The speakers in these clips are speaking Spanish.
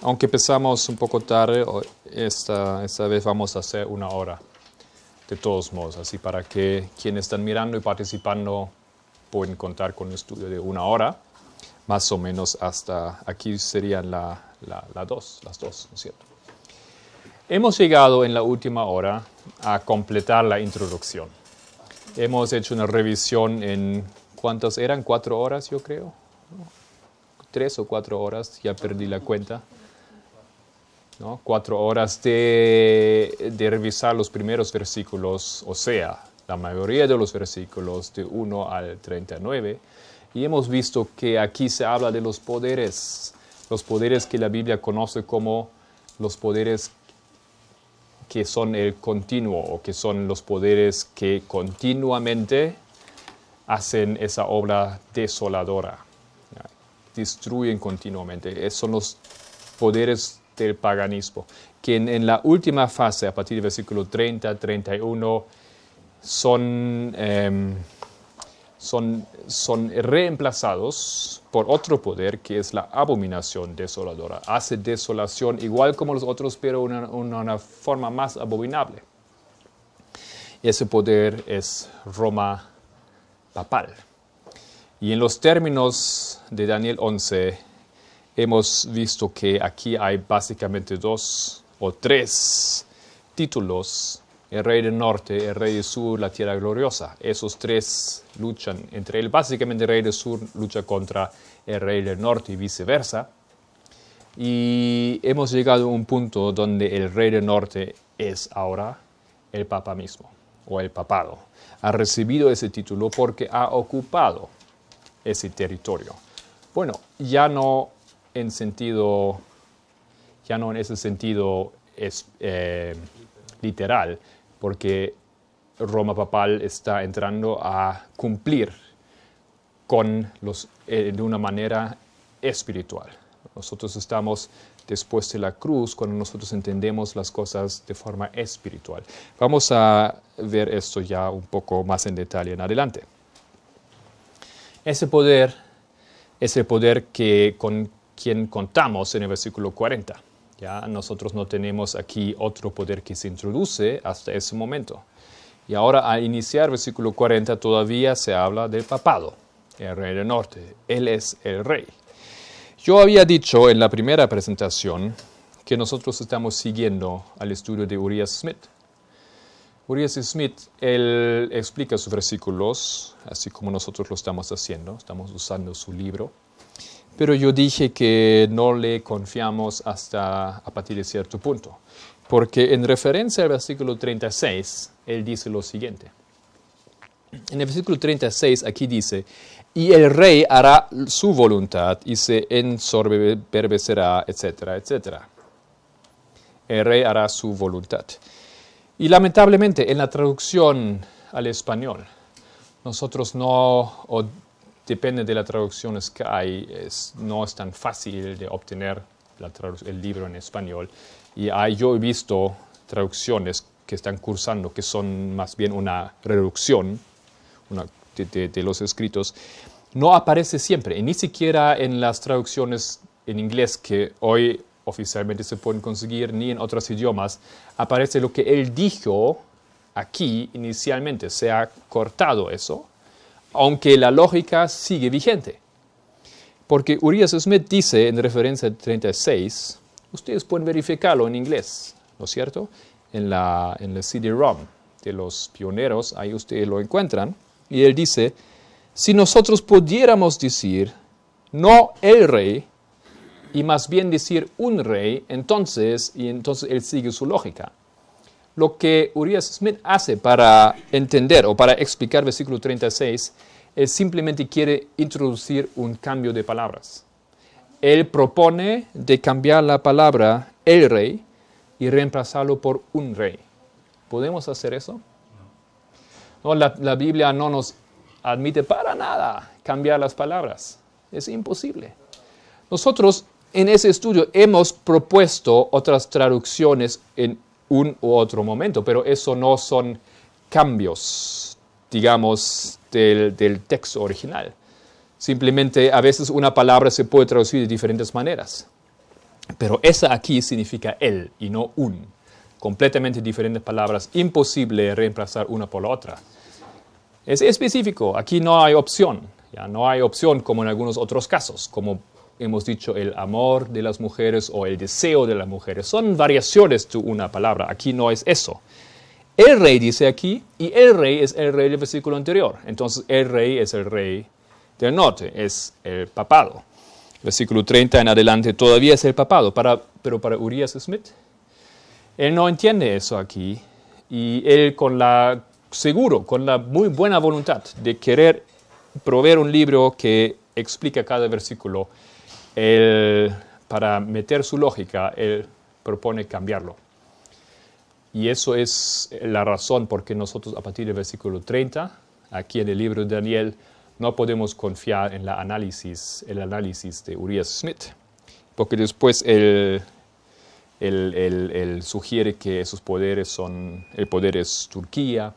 Aunque empezamos un poco tarde, esta vez vamos a hacer 1 hora, de todos modos, así para que quienes están mirando y participando pueden contar con un estudio de 1 hora, más o menos hasta aquí serían las 2, ¿no es cierto? Hemos llegado en la última hora a completar la introducción. Hemos hecho una revisión en, ¿cuántas eran? 4 horas, yo creo. 3 o 4 horas, ya perdí la cuenta. ¿No? 4 horas de revisar los primeros versículos, o sea, la mayoría de los versículos de 1 al 39. Y hemos visto que aquí se habla de los poderes que la Biblia conoce como los poderes que son el continuo, o que son los poderes que continuamente hacen esa obra desoladora, destruyen continuamente. Son los poderes del paganismo, que en la última fase, a partir del versículo 30, 31, son reemplazados por otro poder que es la abominación desoladora. Hace desolación igual como los otros, pero una forma más abominable. Ese poder es Roma papal. Y en los términos de Daniel 11, hemos visto que aquí hay básicamente 2 o 3 títulos: el rey del norte, el rey del sur, la tierra gloriosa. Esos 3 luchan entre él. Básicamente el rey del sur lucha contra el rey del norte y viceversa. Y hemos llegado a un punto donde el rey del norte es ahora el papa mismo, o el papado. Ha recibido ese título porque ha ocupado ese territorio. Bueno, ya no en ese sentido literal, porque Roma papal está entrando a cumplir de una manera espiritual. Nosotros estamos después de la cruz cuando nosotros entendemos las cosas de forma espiritual. Vamos a ver esto ya un poco más en detalle en adelante. Ese poder es el poder con quien contamos en el versículo 40. Ya nosotros no tenemos aquí otro poder que se introduce hasta ese momento. Y ahora al iniciar el versículo 40 todavía se habla del papado, el rey del norte. Él es el rey. Yo había dicho en la primera presentación que nosotros estamos siguiendo al estudio de Uriah Smith. Uriah Smith, él explica sus versículos, así como nosotros lo estamos haciendo, estamos usando su libro. Pero yo dije que no le confiamos hasta a partir de cierto punto, porque en referencia al versículo 36, él dice lo siguiente. En el versículo 36 aquí dice: y el rey hará su voluntad y se ensoberbecerá, etcétera, etcétera. El rey hará su voluntad. Y lamentablemente en la traducción al español, nosotros depende de las traducciones que hay, no es tan fácil de obtener el libro en español. Y yo he visto traducciones que están cursando, que son más bien una reducción de los escritos. No aparece siempre, y ni siquiera en las traducciones en inglés que hoy oficialmente se pueden conseguir, ni en otros idiomas, aparece lo que él dijo aquí inicialmente. Se ha cortado eso, aunque la lógica sigue vigente. Porque Uriah Smith dice en referencia al 36, ustedes pueden verificarlo en inglés, ¿no es cierto? En la CD-ROM de los pioneros, ahí ustedes lo encuentran. Y él dice: si nosotros pudiéramos decir no el rey, y más bien decir un rey, entonces él sigue su lógica. Lo que Uriah Smith hace para entender o para explicar el versículo 36 es simplemente quiere introducir un cambio de palabras. Él propone de cambiar la palabra el rey y reemplazarlo por un rey. ¿Podemos hacer eso? No, la Biblia no nos admite para nada cambiar las palabras. Es imposible. Nosotros en ese estudio hemos propuesto otras traducciones en un u otro momento, pero eso no son cambios, digamos, del texto original. Simplemente a veces una palabra se puede traducir de diferentes maneras. Pero esa aquí significa el y no un. Completamente diferentes palabras, imposible reemplazar una por la otra. Es específico, aquí no hay opción. Ya no hay opción como en algunos otros casos, como hemos dicho, el amor de las mujeres o el deseo de las mujeres. Son variaciones de una palabra, aquí no es eso. El rey dice aquí, y el rey es el rey del versículo anterior. Entonces el rey es el rey del norte, es el papado. Versículo 30 en adelante todavía es el papado, pero para Urias Smith, él no entiende eso aquí, y él con la muy buena voluntad de querer proveer un libro que explica cada versículo, para meter su lógica, él propone cambiarlo. Y eso es la razón por qué nosotros a partir del versículo 30, aquí en el libro de Daniel, no podemos confiar en el análisis de Urias Smith. Porque después él sugiere que esos poderes el poder es Turquía.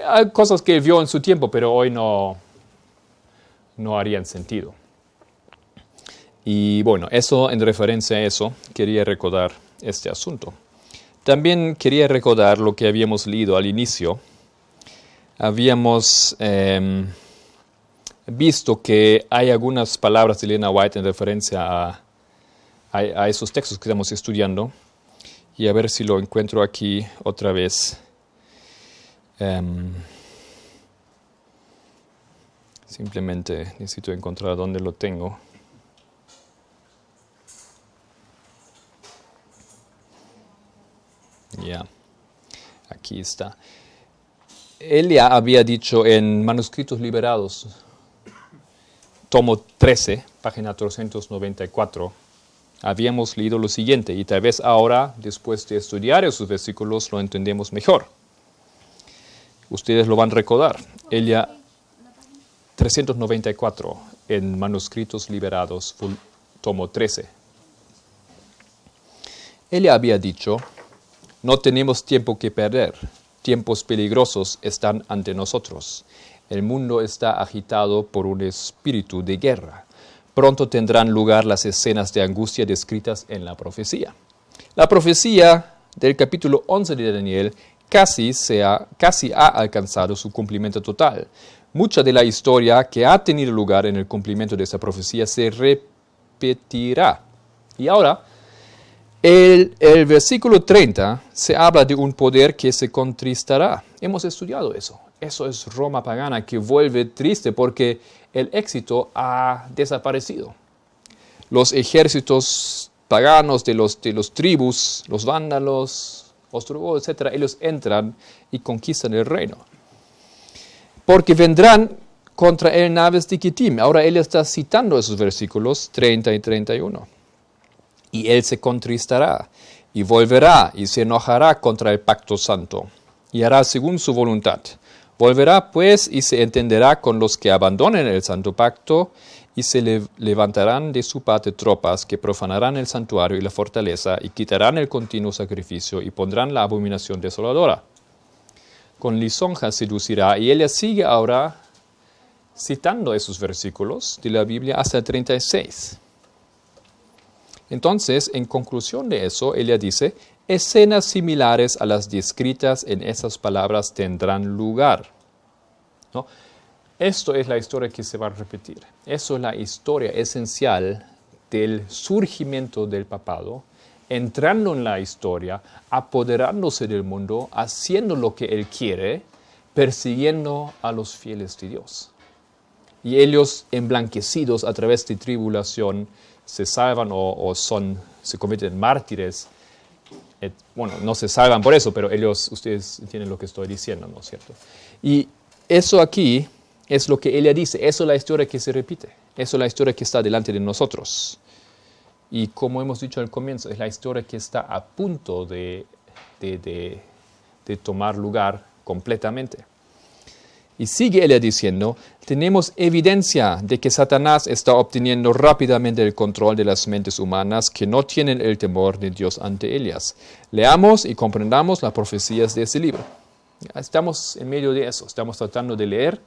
Hay cosas que él vio en su tiempo, pero hoy no harían sentido. Y bueno, eso en referencia a eso, quería recordar este asunto. También quería recordar lo que habíamos leído al inicio. Habíamos visto que hay algunas palabras de Elena White en referencia a esos textos que estamos estudiando. Y a ver si lo encuentro aquí otra vez. Simplemente necesito encontrar dónde lo tengo. Ya, aquí está. Él ya había dicho en Manuscritos Liberados, tomo 13, página 394, habíamos leído lo siguiente, y tal vez ahora, después de estudiar esos versículos, lo entendemos mejor. Ustedes lo van a recordar. Él ya 394 en Manuscritos Liberados, tomo 13. Él ya había dicho: no tenemos tiempo que perder, tiempos peligrosos están ante nosotros. El mundo está agitado por un espíritu de guerra. Pronto tendrán lugar las escenas de angustia descritas en la profecía. La profecía del capítulo 11 de Daniel casi ha alcanzado su cumplimiento total. Mucha de la historia que ha tenido lugar en el cumplimiento de esa profecía se repetirá. Y ahora, el versículo 30 se habla de un poder que se contristará. Hemos estudiado eso. Eso es Roma pagana que vuelve triste porque el éxito ha desaparecido. Los ejércitos paganos de los tribus, los vándalos, ostrogodos, etc., ellos entran y conquistan el reino. Porque vendrán contra él naves de Kittim. Ahora él está citando esos versículos 30 y 31. Y él se contristará, y volverá, y se enojará contra el pacto santo, y hará según su voluntad. Volverá, pues, y se entenderá con los que abandonen el santo pacto, y se levantarán de su parte tropas que profanarán el santuario y la fortaleza, y quitarán el continuo sacrificio, y pondrán la abominación desoladora. Con lisonjas seducirá, y ella sigue ahora citando esos versículos de la Biblia hasta el 36. Entonces, en conclusión de eso, ella dice: escenas similares a las descritas en esas palabras tendrán lugar. ¿No? Esto es la historia que se va a repetir. Eso es la historia esencial del surgimiento del papado, entrando en la historia, apoderándose del mundo, haciendo lo que él quiere, persiguiendo a los fieles de Dios. Y ellos, emblanquecidos a través de tribulación, se salvan o se convierten en mártires. Bueno, no se salvan por eso, pero ustedes entienden lo que estoy diciendo, ¿no es cierto? Y eso aquí es lo que ella dice. Eso es la historia que se repite. Eso es la historia que está delante de nosotros. Y como hemos dicho al comienzo, es la historia que está a punto de tomar lugar completamente. Y sigue ella diciendo: tenemos evidencia de que Satanás está obteniendo rápidamente el control de las mentes humanas que no tienen el temor de Dios ante ellas. Leamos y comprendamos las profecías de ese libro. Estamos en medio de eso. Estamos tratando de leer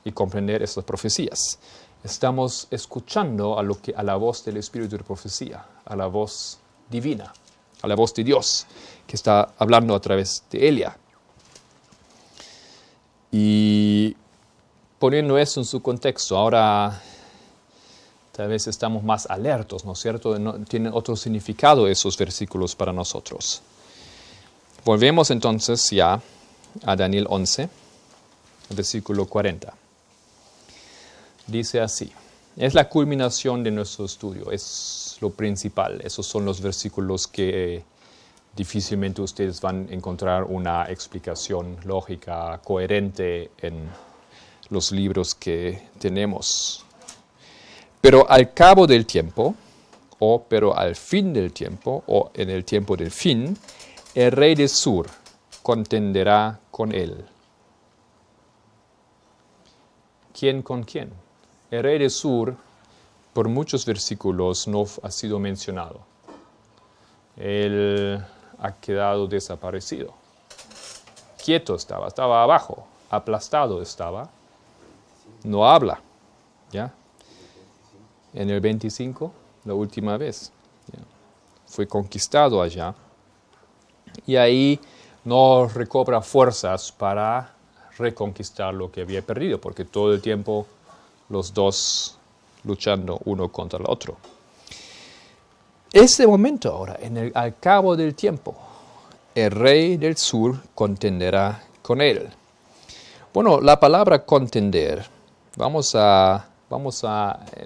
y comprender estas profecías. Estamos escuchando a la voz del Espíritu de profecía, a la voz divina, a la voz de Dios, que está hablando a través de Elia. Y poniendo eso en su contexto, ahora tal vez estamos más alertos, ¿no es cierto? Tienen otro significado esos versículos para nosotros. Volvemos entonces ya a Daniel 11, versículo 40. Dice así, es la culminación de nuestro estudio, es lo principal. Esos son los versículos que difícilmente ustedes van a encontrar una explicación lógica, coherente en los libros que tenemos. Pero al cabo del tiempo, pero al fin del tiempo, o en el tiempo del fin, el rey del sur contenderá con él. ¿Quién con quién? El rey del sur, por muchos versículos, no ha sido mencionado. Él ha quedado desaparecido. Quieto estaba abajo, aplastado estaba. No habla, ¿ya? En el 25, la última vez, ¿ya? Fue conquistado allá. Y ahí no recobra fuerzas para reconquistar lo que había perdido, porque todo el tiempo los dos luchando uno contra el otro. Ese momento ahora, al cabo del tiempo, el rey del sur contenderá con él. Bueno, la palabra contender, vamos a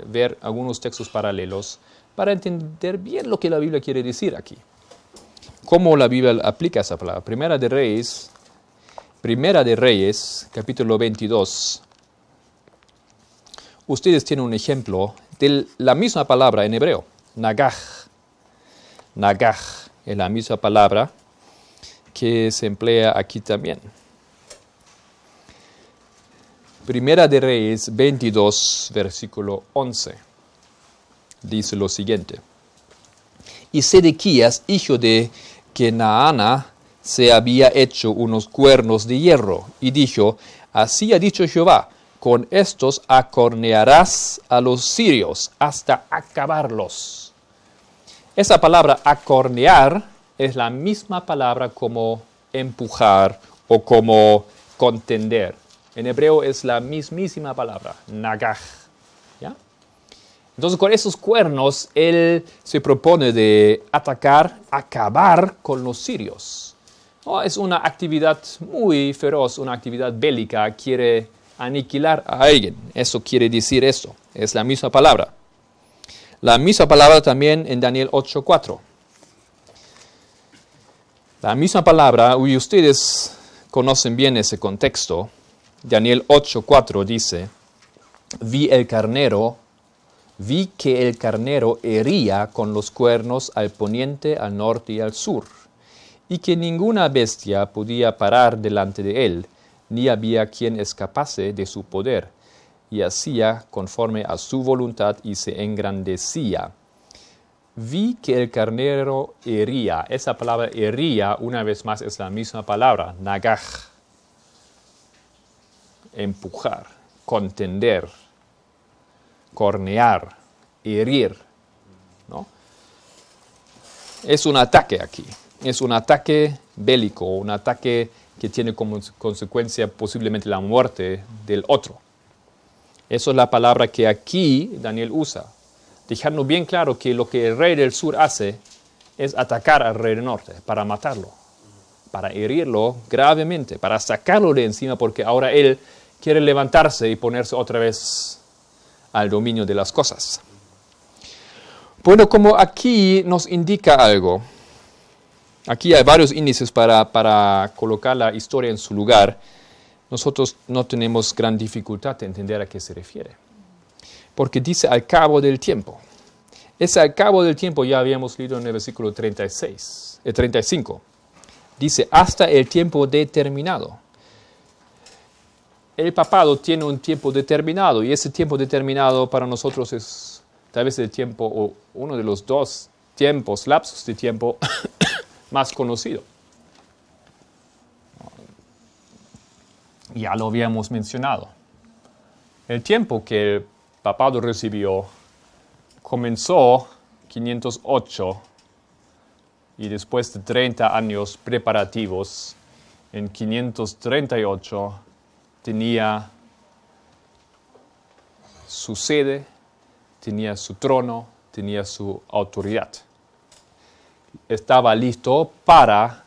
ver algunos textos paralelos para entender bien lo que la Biblia quiere decir aquí. ¿Cómo la Biblia aplica esa palabra? Primera de Reyes, capítulo 22. Ustedes tienen un ejemplo de la misma palabra en hebreo, nagaj. Nagaj es la misma palabra que se emplea aquí también. Primera de Reyes 22, versículo 11. Dice lo siguiente. Y Sedequías, hijo de Kenaana, se había hecho unos cuernos de hierro, y dijo, así ha dicho Jehová, con estos acornearás a los sirios hasta acabarlos. Esa palabra acornear es la misma palabra como empujar o como contender. En hebreo es la mismísima palabra, nagaj. ¿Ya? Entonces con esos cuernos él se propone de atacar, acabar con los sirios. Oh, es una actividad muy feroz, una actividad bélica, quiere aniquilar a alguien. Eso quiere decir eso, es la misma palabra. La misma palabra también en Daniel 8:4. La misma palabra, y ustedes conocen bien ese contexto. Daniel 8:4 dice, vi que el carnero hería con los cuernos al poniente, al norte y al sur, y que ninguna bestia podía parar delante de él, ni había quien escapase de su poder, y hacía conforme a su voluntad y se engrandecía. Vi que el carnero hería. Esa palabra hería, una vez más, es la misma palabra, nagaj. Empujar, contender, cornear, herir, ¿no? Es un ataque aquí, es un ataque bélico, un ataque que tiene como consecuencia posiblemente la muerte del otro. Eso es la palabra que aquí Daniel usa, dejando bien claro que lo que el rey del sur hace es atacar al rey del norte para matarlo, para herirlo gravemente, para sacarlo de encima, porque ahora él quiere levantarse y ponerse otra vez al dominio de las cosas. Bueno, como aquí nos indica algo, aquí hay varios índices para colocar la historia en su lugar, nosotros no tenemos gran dificultad de entender a qué se refiere. Porque dice al cabo del tiempo. Ese al cabo del tiempo ya habíamos leído en el versículo 35. Dice hasta el tiempo determinado. El papado tiene un tiempo determinado y ese tiempo determinado para nosotros es tal vez el tiempo o uno de los dos tiempos, lapsos de tiempo más conocido. Ya lo habíamos mencionado. El tiempo que el papado recibió comenzó 508 y después de 30 años preparativos, en 538 tenía su sede, tenía su trono, tenía su autoridad. Estaba listo para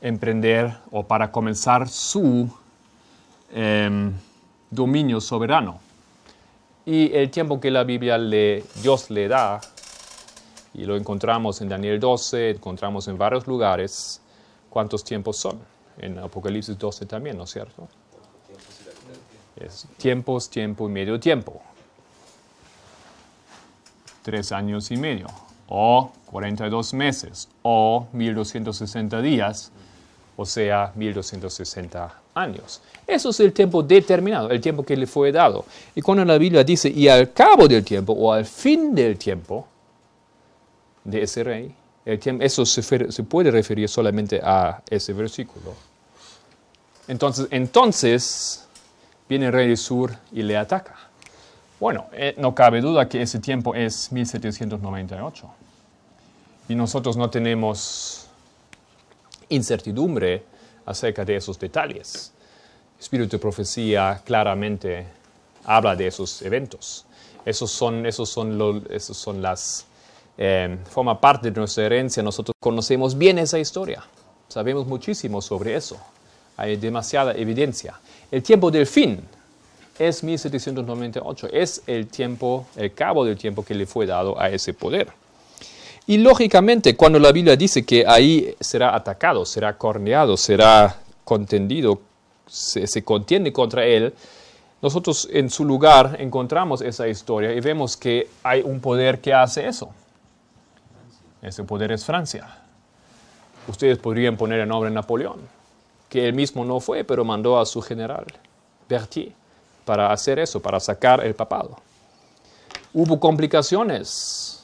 emprender o para comenzar su dominio soberano. Y el tiempo que la Biblia Dios le da, y lo encontramos en Daniel 12, encontramos en varios lugares, ¿cuántos tiempos son? En Apocalipsis 12 también, ¿no es cierto? Es tiempos, tiempo y medio tiempo. 3 años y medio, o 42 meses, o 1260 días, o sea, 1260 años. Eso es el tiempo determinado, el tiempo que le fue dado. Y cuando la Biblia dice, y al cabo del tiempo, o al fin del tiempo, de ese rey, eso se puede referir solamente a ese versículo. Entonces viene el rey del sur y le ataca. Bueno, no cabe duda que ese tiempo es 1798. Y nosotros no tenemos incertidumbre acerca de esos detalles. El Espíritu de Profecía claramente habla de esos eventos. Forma parte de nuestra herencia. Nosotros conocemos bien esa historia. Sabemos muchísimo sobre eso. Hay demasiada evidencia. El tiempo del fin es 1798. Es el cabo del tiempo que le fue dado a ese poder. Y lógicamente, cuando la Biblia dice que ahí será atacado, será corneado, será contendido, se contiende contra él, nosotros en su lugar encontramos esa historia y vemos que hay un poder que hace eso. Ese poder es Francia. Ustedes podrían poner el nombre Napoleón, que él mismo no fue, pero mandó a su general, Berthier, para hacer eso, para sacar el papado. Hubo complicaciones.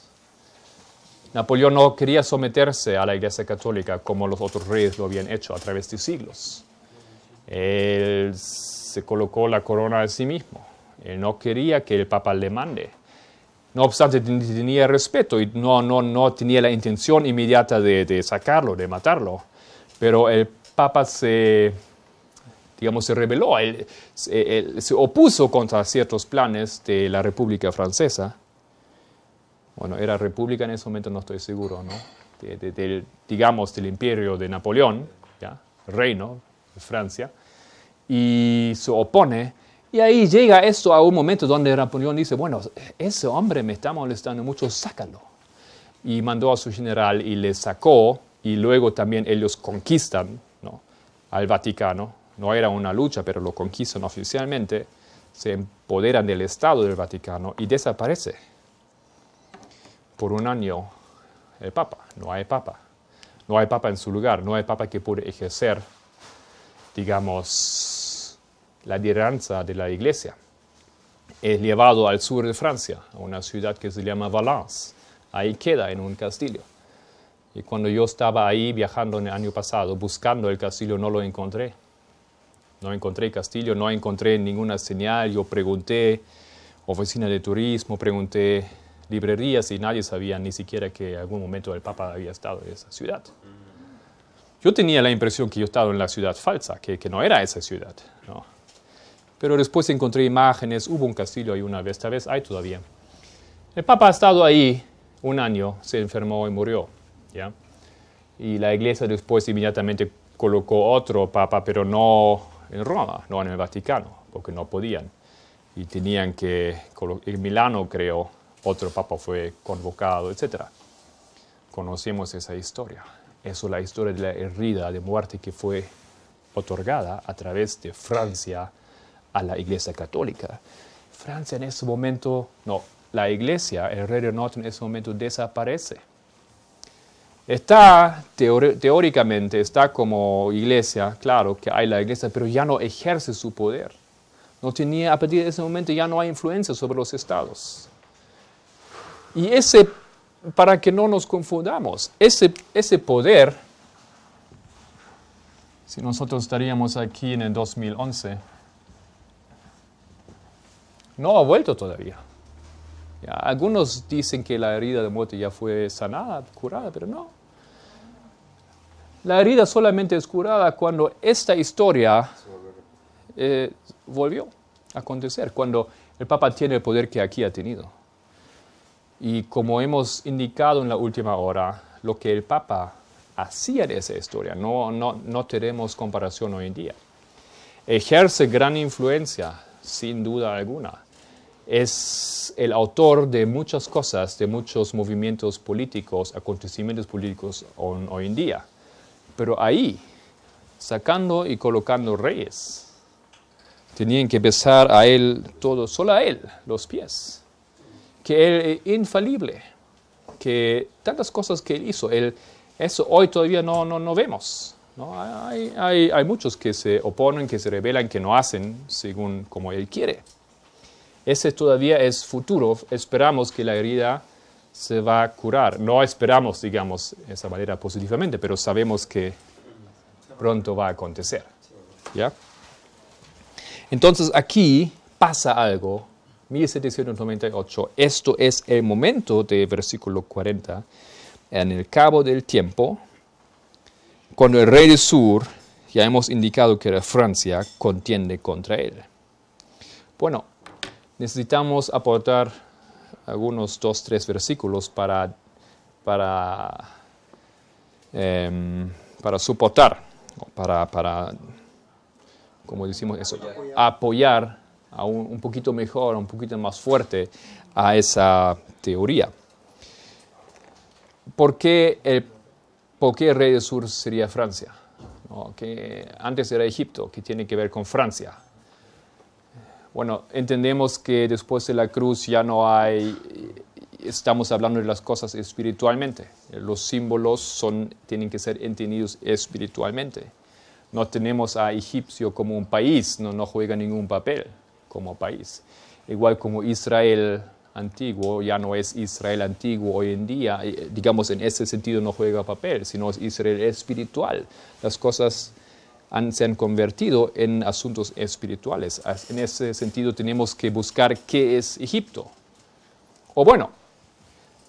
Napoleón no quería someterse a la Iglesia Católica como los otros reyes lo habían hecho a través de siglos. Él se colocó la corona a sí mismo. Él no quería que el Papa le mande. No obstante, tenía respeto y no tenía la intención inmediata de sacarlo, de matarlo. Pero el Papa se rebeló. Él se opuso contra ciertos planes de la República Francesa. Bueno, era república en ese momento, no estoy seguro, ¿no? Del imperio de Napoleón, ¿ya? Reino de Francia, y se opone. Y ahí llega esto a un momento donde Napoleón dice, bueno, ese hombre me está molestando mucho, sácalo. Y mandó a su general y le sacó, y luego también ellos conquistan, ¿no?, al Vaticano. No era una lucha, pero lo conquistan oficialmente, se empoderan del Estado del Vaticano y desaparece. Por un año el Papa. No hay Papa. No hay Papa en su lugar. No hay Papa que pueda ejercer, digamos, la lideranza de la Iglesia. Es llevado al sur de Francia, a una ciudad que se llama Valence. Ahí queda en un castillo. Y cuando yo estaba ahí viajando el año pasado, buscando el castillo, no lo encontré. No encontré castillo, no encontré ninguna señal. Yo pregunté, oficina de turismo, pregunté librerías y nadie sabía ni siquiera que en algún momento el Papa había estado en esa ciudad. Yo tenía la impresión que yo estaba en la ciudad falsa, que no era esa ciudad, ¿no? Pero después encontré imágenes, hubo un castillo ahí una vez, esta vez hay todavía. El Papa ha estado ahí un año, se enfermó y murió, ¿ya? Y la Iglesia después inmediatamente colocó otro Papa, pero no en Roma, no en el Vaticano, porque no podían. Y tenían que, en Milano creo, otro papa fue convocado, etc. Conocemos esa historia. Eso es la historia de la herida de muerte que fue otorgada a través de Francia a la Iglesia Católica. Francia en ese momento, la Iglesia, el rey del norte en ese momento desaparece. Teóricamente está como Iglesia, claro que hay la Iglesia, pero ya no ejerce su poder. A partir de ese momento ya no hay influencia sobre los estados. Y para que no nos confundamos, ese poder, si nosotros estaríamos aquí en el 2011, no ha vuelto todavía. Ya, algunos dicen que la herida de muerte ya fue sanada, curada, pero no. La herida solamente es curada cuando esta historia volvió a acontecer, cuando el Papa tiene el poder que aquí ha tenido. Y como hemos indicado en la última hora, lo que el Papa hacía de esa historia, no tenemos comparación hoy en día. Ejerce gran influencia, sin duda alguna. Es el autor de muchas cosas, de muchos movimientos políticos, acontecimientos políticos hoy en día. Pero ahí, sacando y colocando reyes, tenían que besar a él todo, solo a él, los pies. Que él es infalible, que tantas cosas que él hizo, eso hoy todavía no vemos. ¿No? Hay muchos que se oponen, que se rebelan, que no hacen según como él quiere. Ese todavía es futuro, esperamos que la herida se va a curar. No esperamos, digamos, de esa manera positivamente, pero sabemos que pronto va a acontecer. ¿Ya? Entonces aquí pasa algo, 1798, esto es el momento de versículo 40, en el cabo del tiempo, cuando el rey del sur, ya hemos indicado que era Francia, contiende contra él. Bueno, necesitamos aportar algunos 2-3 versículos para soportar, para como decimos eso, apoyar un poquito mejor, un poquito más fuerte a esa teoría. ¿Por qué el rey del sur sería Francia? ¿No? Que antes era Egipto, que tiene que ver con Francia. Bueno, entendemos que después de la cruz ya no estamos hablando de las cosas espiritualmente. Los símbolos tienen que ser entendidos espiritualmente. No tenemos a Egipcio como un país, no juega ningún papel como país. Igual como Israel antiguo, ya no es Israel antiguo hoy en día, digamos en ese sentido no juega papel, sino es Israel espiritual. Las cosas se han convertido en asuntos espirituales. En ese sentido tenemos que buscar qué es Egipto. O bueno,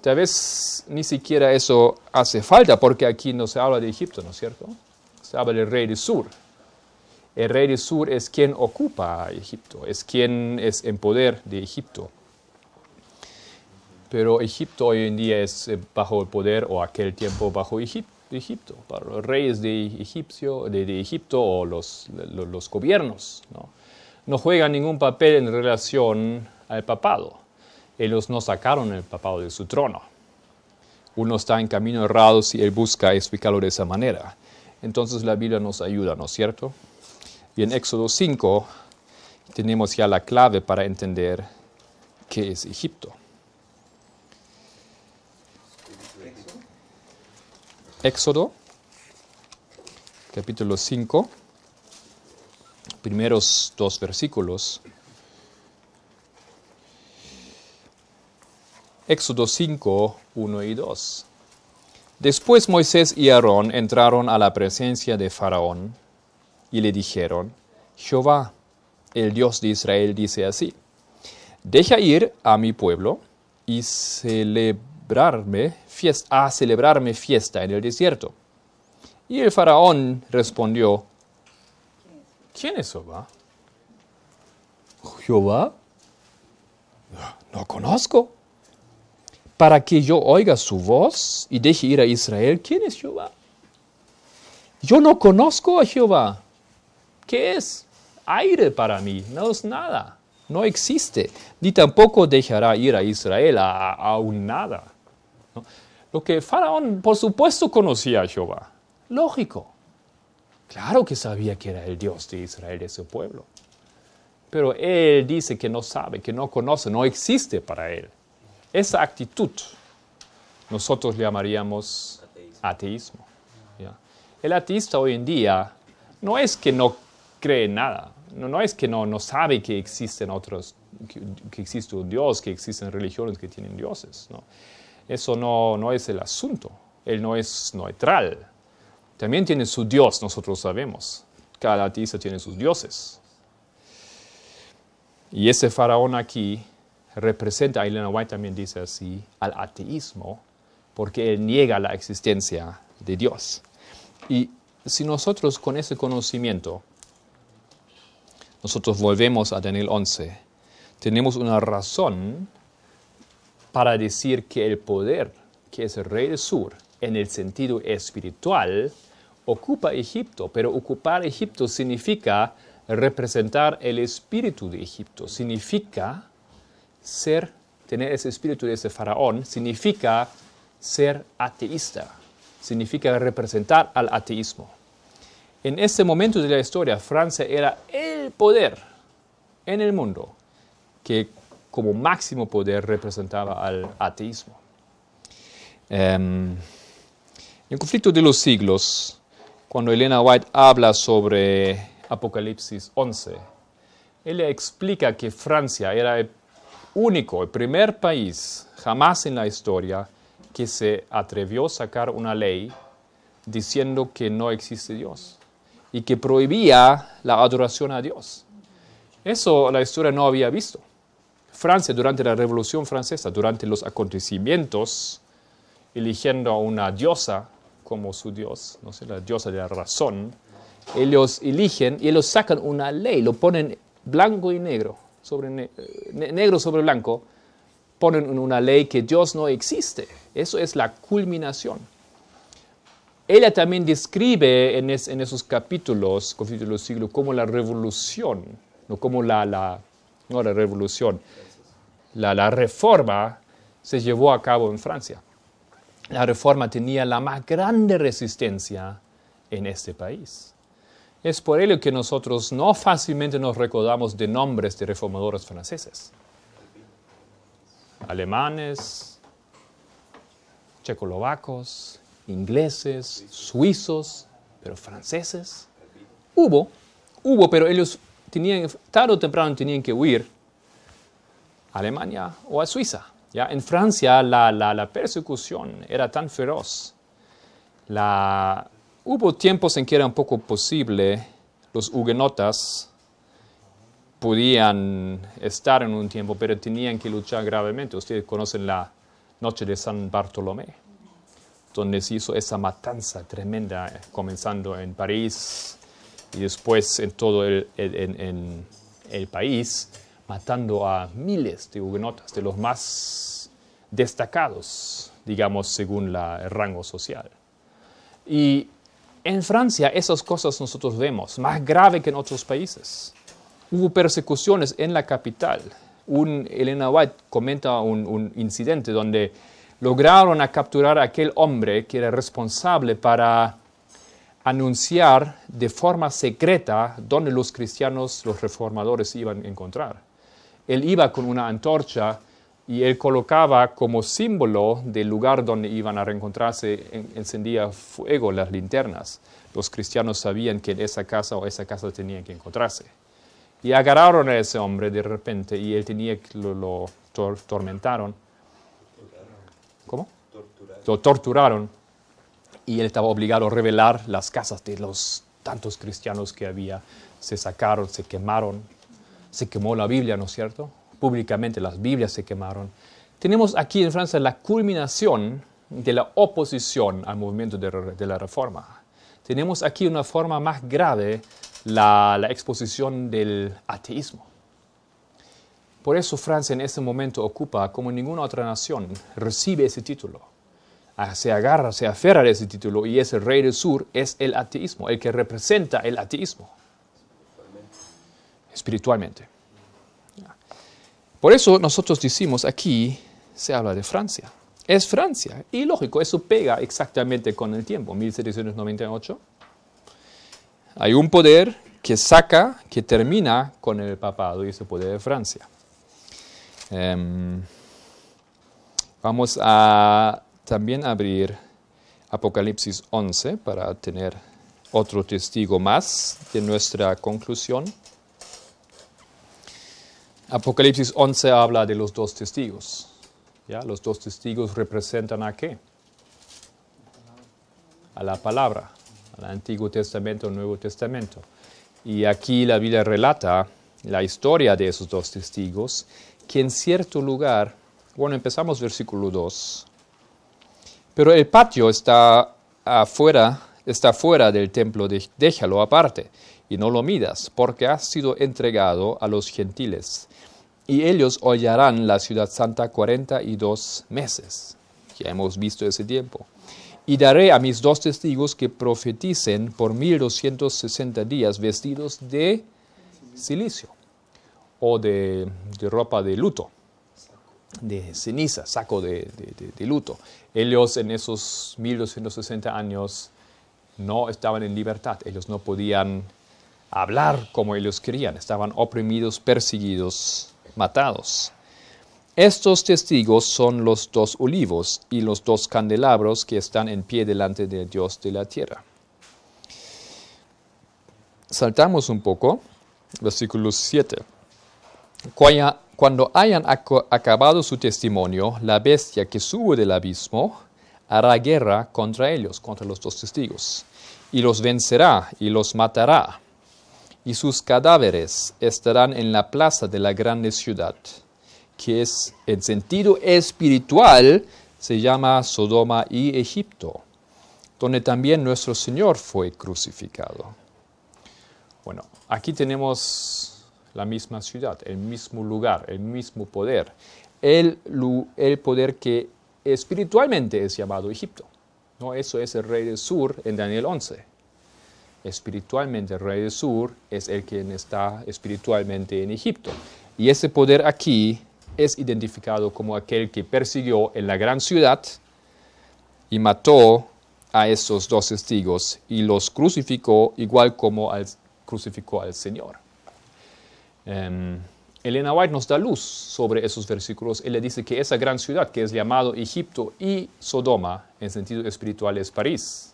tal vez ni siquiera eso hace falta, porque aquí no se habla de Egipto, ¿no es cierto? Se habla del rey del sur. El rey del sur es quien ocupa Egipto, es quien es en poder de Egipto. Pero Egipto hoy en día es bajo el poder, o aquel tiempo bajo Egipto, para los reyes de Egipto o los gobiernos. No juegan ningún papel en relación al papado. Ellos no sacaron el papado de su trono. Uno está en camino errado si él busca explicarlo de esa manera. Entonces la Biblia nos ayuda, ¿no es cierto? Y en Éxodo 5 tenemos ya la clave para entender qué es Egipto. Éxodo, capítulo 5, primeros 2 versículos. Éxodo 5, 1 y 2. Después Moisés y Aarón entraron a la presencia de Faraón y le dijeron: Jehová, el Dios de Israel, dice así: deja ir a mi pueblo y celebrarme fiesta en el desierto. Y el Faraón respondió: ¿quién es Jehová? ¿Jehová? No conozco. Para que yo oiga su voz y deje ir a Israel, ¿quién es Jehová? Yo no conozco a Jehová. ¿Qué es? Aire para mí, no es nada, no existe, ni tampoco dejará ir a Israel a un nada. ¿No? Lo que Faraón, por supuesto, conocía a Jehová, lógico. Claro que sabía que era el Dios de Israel, de su pueblo. Pero él dice que no sabe, que no conoce, no existe para él. Esa actitud nosotros llamaríamos ateísmo. ¿Ya? El ateísta hoy en día no es que no cree en nada, no es que no sabe que existen otros, que existe un Dios, que existen religiones que tienen dioses. ¿No? Eso no es el asunto. Él no es neutral. También tiene su Dios, nosotros sabemos. Cada ateísta tiene sus dioses. Y ese faraón aquí representa, Elena White también dice así, al ateísmo, porque él niega la existencia de Dios. Y si nosotros con ese conocimiento, nosotros volvemos a Daniel 11, tenemos una razón para decir que el poder, que es el rey del sur, en el sentido espiritual, ocupa Egipto, pero ocupar Egipto significa representar el espíritu de Egipto, significa tener ese espíritu de ese faraón, significa ser ateísta, significa representar al ateísmo. En ese momento de la historia, Francia era el poder en el mundo que como máximo poder representaba al ateísmo. En el conflicto de los siglos, cuando Elena White habla sobre Apocalipsis 11, ella explica que Francia era el primer país jamás en la historia que se atrevió a sacar una ley diciendo que no existe Dios y que prohibía la adoración a Dios. Eso la historia no había visto. Francia, durante la Revolución Francesa, durante los acontecimientos, eligiendo a una diosa como su dios, no sé, la diosa de la razón, ellos eligen y ellos sacan una ley, lo ponen blanco y negro, negro sobre blanco, ponen una ley que Dios no existe. Eso es la culminación. Ella también describe en esos capítulos, conflicto de los siglos, como la revolución, no como la revolución, la reforma se llevó a cabo en Francia. La reforma tenía la más grande resistencia en este país. Es por ello que nosotros no fácilmente nos recordamos de nombres de reformadores franceses. Alemanes, checoslovacos, ingleses, suizos, pero franceses. Hubo, pero ellos tarde o temprano tenían que huir a Alemania o a Suiza. ¿Ya? En Francia la persecución era tan feroz. Hubo tiempos en que era un poco posible, los hugonotas podían estar en un tiempo, pero tenían que luchar gravemente. Ustedes conocen la noche de San Bartolomé, donde se hizo esa matanza tremenda, comenzando en París y después en todo el país, matando a miles de hugonotas, de los más destacados, digamos, según el rango social. Y en Francia esas cosas nosotros vemos, más grave que en otros países. Hubo persecuciones en la capital. Elena White comenta un incidente donde lograron capturar a aquel hombre que era responsable para anunciar de forma secreta dónde los cristianos, los reformadores, se iban a encontrar. Él iba con una antorcha y él colocaba como símbolo del lugar donde iban a reencontrarse, encendía fuego las linternas. Los cristianos sabían que en esa casa tenían que encontrarse. Y agarraron a ese hombre de repente y él lo tormentaron. ¿Cómo? Lo torturaron. Y él estaba obligado a revelar las casas de los tantos cristianos que había. Se sacaron, se quemaron. Se quemó la Biblia, ¿no es cierto? Públicamente las Biblias se quemaron. Tenemos aquí en Francia la culminación de la oposición al movimiento de la Reforma. Tenemos aquí una forma más grave, la exposición del ateísmo. Por eso Francia en ese momento ocupa, como ninguna otra nación, recibe ese título. Se agarra, se aferra a ese título y ese rey del sur es el ateísmo, el que representa el ateísmo. Espiritualmente. Por eso nosotros decimos aquí se habla de Francia. Es Francia. Y lógico, eso pega exactamente con el tiempo, 1798. Hay un poder que termina con el papado y ese poder de Francia. Vamos a también abrir Apocalipsis 11 para tener otro testigo más de nuestra conclusión. Apocalipsis 11 habla de los dos testigos. ¿Ya? Los dos testigos representan ¿a qué? A la palabra, al Antiguo Testamento, al Nuevo Testamento. Y aquí la Biblia relata la historia de esos dos testigos, que en cierto lugar, bueno, empezamos versículo 2, pero el patio está fuera del templo, déjalo aparte, y no lo midas, porque ha sido entregado a los gentiles, y ellos hollarán la ciudad santa 42 meses. Ya hemos visto ese tiempo. Y daré a mis dos testigos que profeticen por 1260 días vestidos de cilicio, o de ropa de luto, de ceniza, saco de luto. Ellos en esos 1260 años no estaban en libertad, ellos no podían hablar como ellos querían, estaban oprimidos, perseguidos, matados. Estos testigos son los dos olivos y los dos candelabros que están en pie delante del Dios de la tierra. Saltamos un poco, versículo 7. Cuando hayan acabado su testimonio, la bestia que sube del abismo hará guerra contra ellos, contra los dos testigos, y los vencerá y los matará, y sus cadáveres estarán en la plaza de la grande ciudad, que es, en sentido espiritual, se llama Sodoma y Egipto, donde también nuestro Señor fue crucificado. Bueno, aquí tenemos la misma ciudad, el mismo lugar, el mismo poder, el poder que espiritualmente es llamado Egipto. ¿No? Eso es el rey del sur en Daniel 11. Espiritualmente el rey del sur es el quien está espiritualmente en Egipto. Y ese poder aquí es identificado como aquel que persiguió en la gran ciudad y mató a esos dos testigos y los crucificó igual como crucificó al Señor. Elena White nos da luz sobre esos versículos. Él le dice que esa gran ciudad que es llamado Egipto y Sodoma en sentido espiritual es París.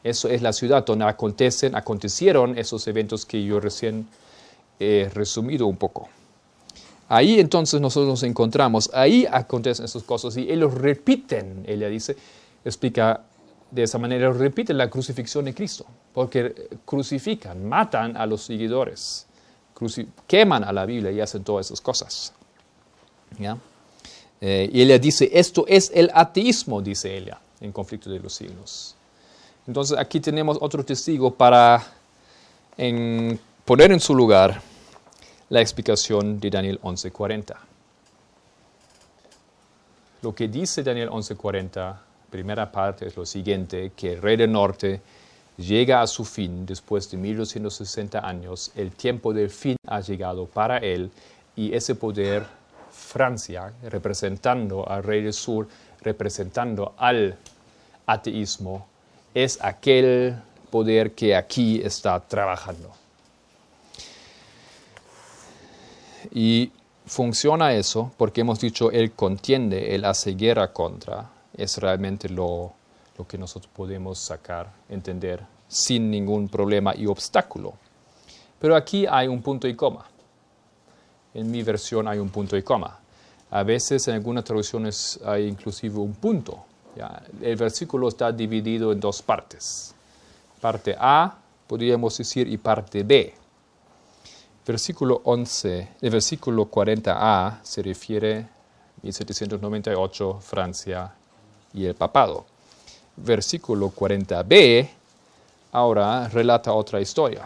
Eso es la ciudad donde acontecieron esos eventos que yo recién he resumido un poco. Ahí entonces nosotros nos encontramos, ahí acontecen esas cosas y ellos repiten, ella dice, explica de esa manera, repiten la crucifixión de Cristo, porque crucifican, matan a los seguidores, queman a la Biblia y hacen todas esas cosas. ¿Ya? Y ella dice, esto es el ateísmo, dice ella, en Conflicto de los Siglos. Entonces aquí tenemos otro testigo para poner en su lugar la explicación de Daniel 11:40. Lo que dice Daniel 11:40, primera parte, es lo siguiente, que el rey del norte llega a su fin después de 1260 años, el tiempo del fin ha llegado para él, y ese poder, Francia, representando al rey del sur, representando al ateísmo, es aquel poder que aquí está trabajando. Y funciona eso porque hemos dicho, él contiende, él hace guerra contra. Es realmente lo que nosotros podemos sacar, entender, sin ningún problema y obstáculo. Pero aquí hay un punto y coma. En mi versión hay un punto y coma. A veces en algunas traducciones hay inclusive un punto. ¿Ya? El versículo está dividido en dos partes. Parte A, podríamos decir, y parte B. Versículo 11, el versículo 40a se refiere a 1798, Francia y el papado. Versículo 40b ahora relata otra historia.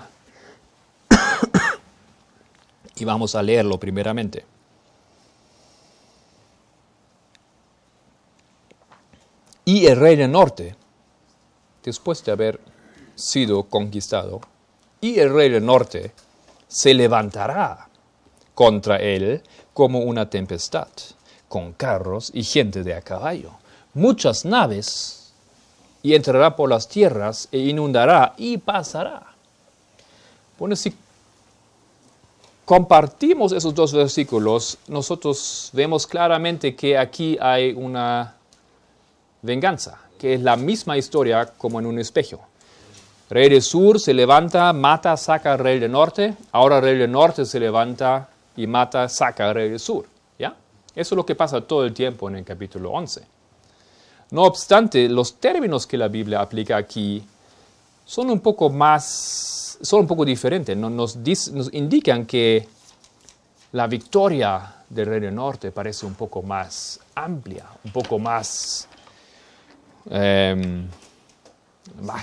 Y vamos a leerlo primeramente. Y el rey del norte, después de haber sido conquistado, y el rey del norte se levantará contra él como una tempestad, con carros y gente de a caballo, muchas naves, y entrará por las tierras e inundará y pasará. Bueno, si compartimos esos dos versículos, nosotros vemos claramente que aquí hay una venganza, que es la misma historia como en un espejo. Rey del sur se levanta, mata, saca al rey del norte. Ahora el rey del norte se levanta y mata, saca al rey del sur. ¿Ya? Eso es lo que pasa todo el tiempo en el capítulo 11. No obstante, los términos que la Biblia aplica aquí son un poco diferentes. Nos indican que La victoria del Rey del Norte parece un poco más amplia, un poco más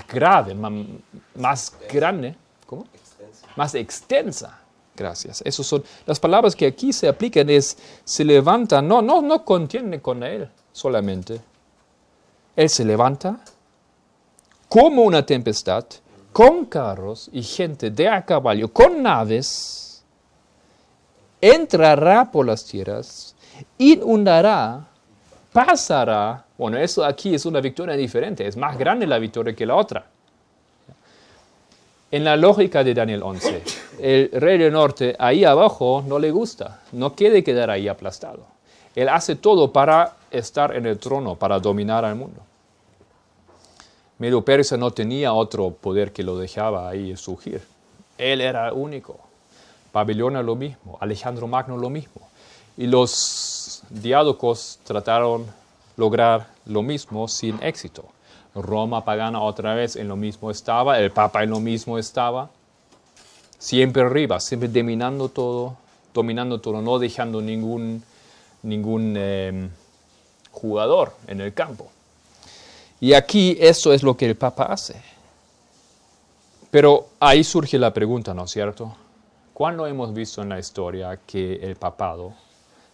grave, más grande, ¿cómo? Más extensa. Gracias. Esas son las palabras que aquí se aplican. Se levanta, no contiene con él solamente. Él se levanta como una tempestad, con carros y gente de a caballo, con naves, entrará por las tierras, inundará, pasará. Bueno, eso aquí es una victoria diferente, es más grande la victoria que la otra. En la lógica de Daniel 11, el rey del norte ahí abajo no le gusta, no quiere quedar ahí aplastado. Él hace todo para estar en el trono, para dominar al mundo. Medio Persia no tenía otro poder que lo dejaba ahí surgir. Él era único. Babilonia lo mismo, Alejandro Magno lo mismo. Y los diádocos trataron de lograr lo mismo sin éxito. Roma pagana otra vez en lo mismo estaba, el Papa en lo mismo estaba. Siempre arriba, siempre dominando todo, no dejando ningún jugador en el campo. Y aquí eso es lo que el Papa hace. Pero ahí surge la pregunta, ¿no es cierto? ¿Cuándo hemos visto en la historia que el papado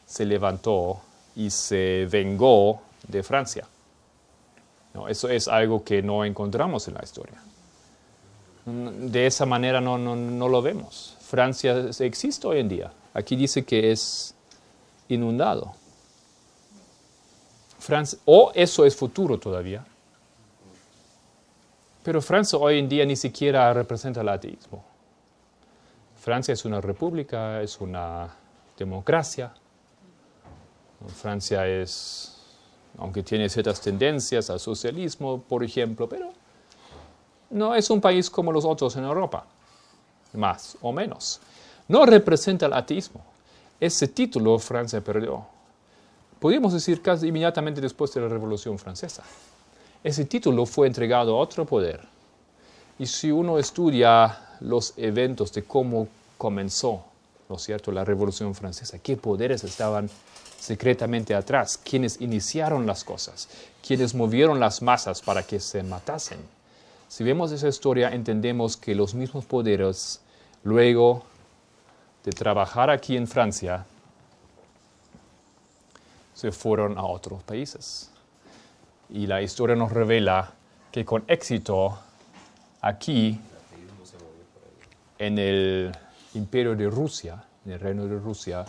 se levantó y se vengó de Francia? No, eso es algo que no encontramos en la historia. De esa manera no lo vemos. Francia existe hoy en día. Aquí dice que es inundado. Francia, o eso es futuro todavía. Pero Francia hoy en día ni siquiera representa el ateísmo. Francia es una república, es una democracia. Francia es, aunque tiene ciertas tendencias al socialismo, por ejemplo, pero no es un país como los otros en Europa, más o menos. No representa el ateísmo. Ese título Francia perdió. Podríamos decir casi inmediatamente después de la Revolución Francesa. Ese título fue entregado a otro poder. Y si uno estudia los eventos de cómo comenzó, ¿no es cierto?, la Revolución Francesa, qué poderes estaban secretamente atrás, quienes iniciaron las cosas, quienes movieron las masas para que se matasen. Si vemos esa historia, entendemos que los mismos poderes, luego de trabajar aquí en Francia, se fueron a otros países. Y la historia nos revela que con éxito aquí, en el imperio de Rusia, en el reino de Rusia,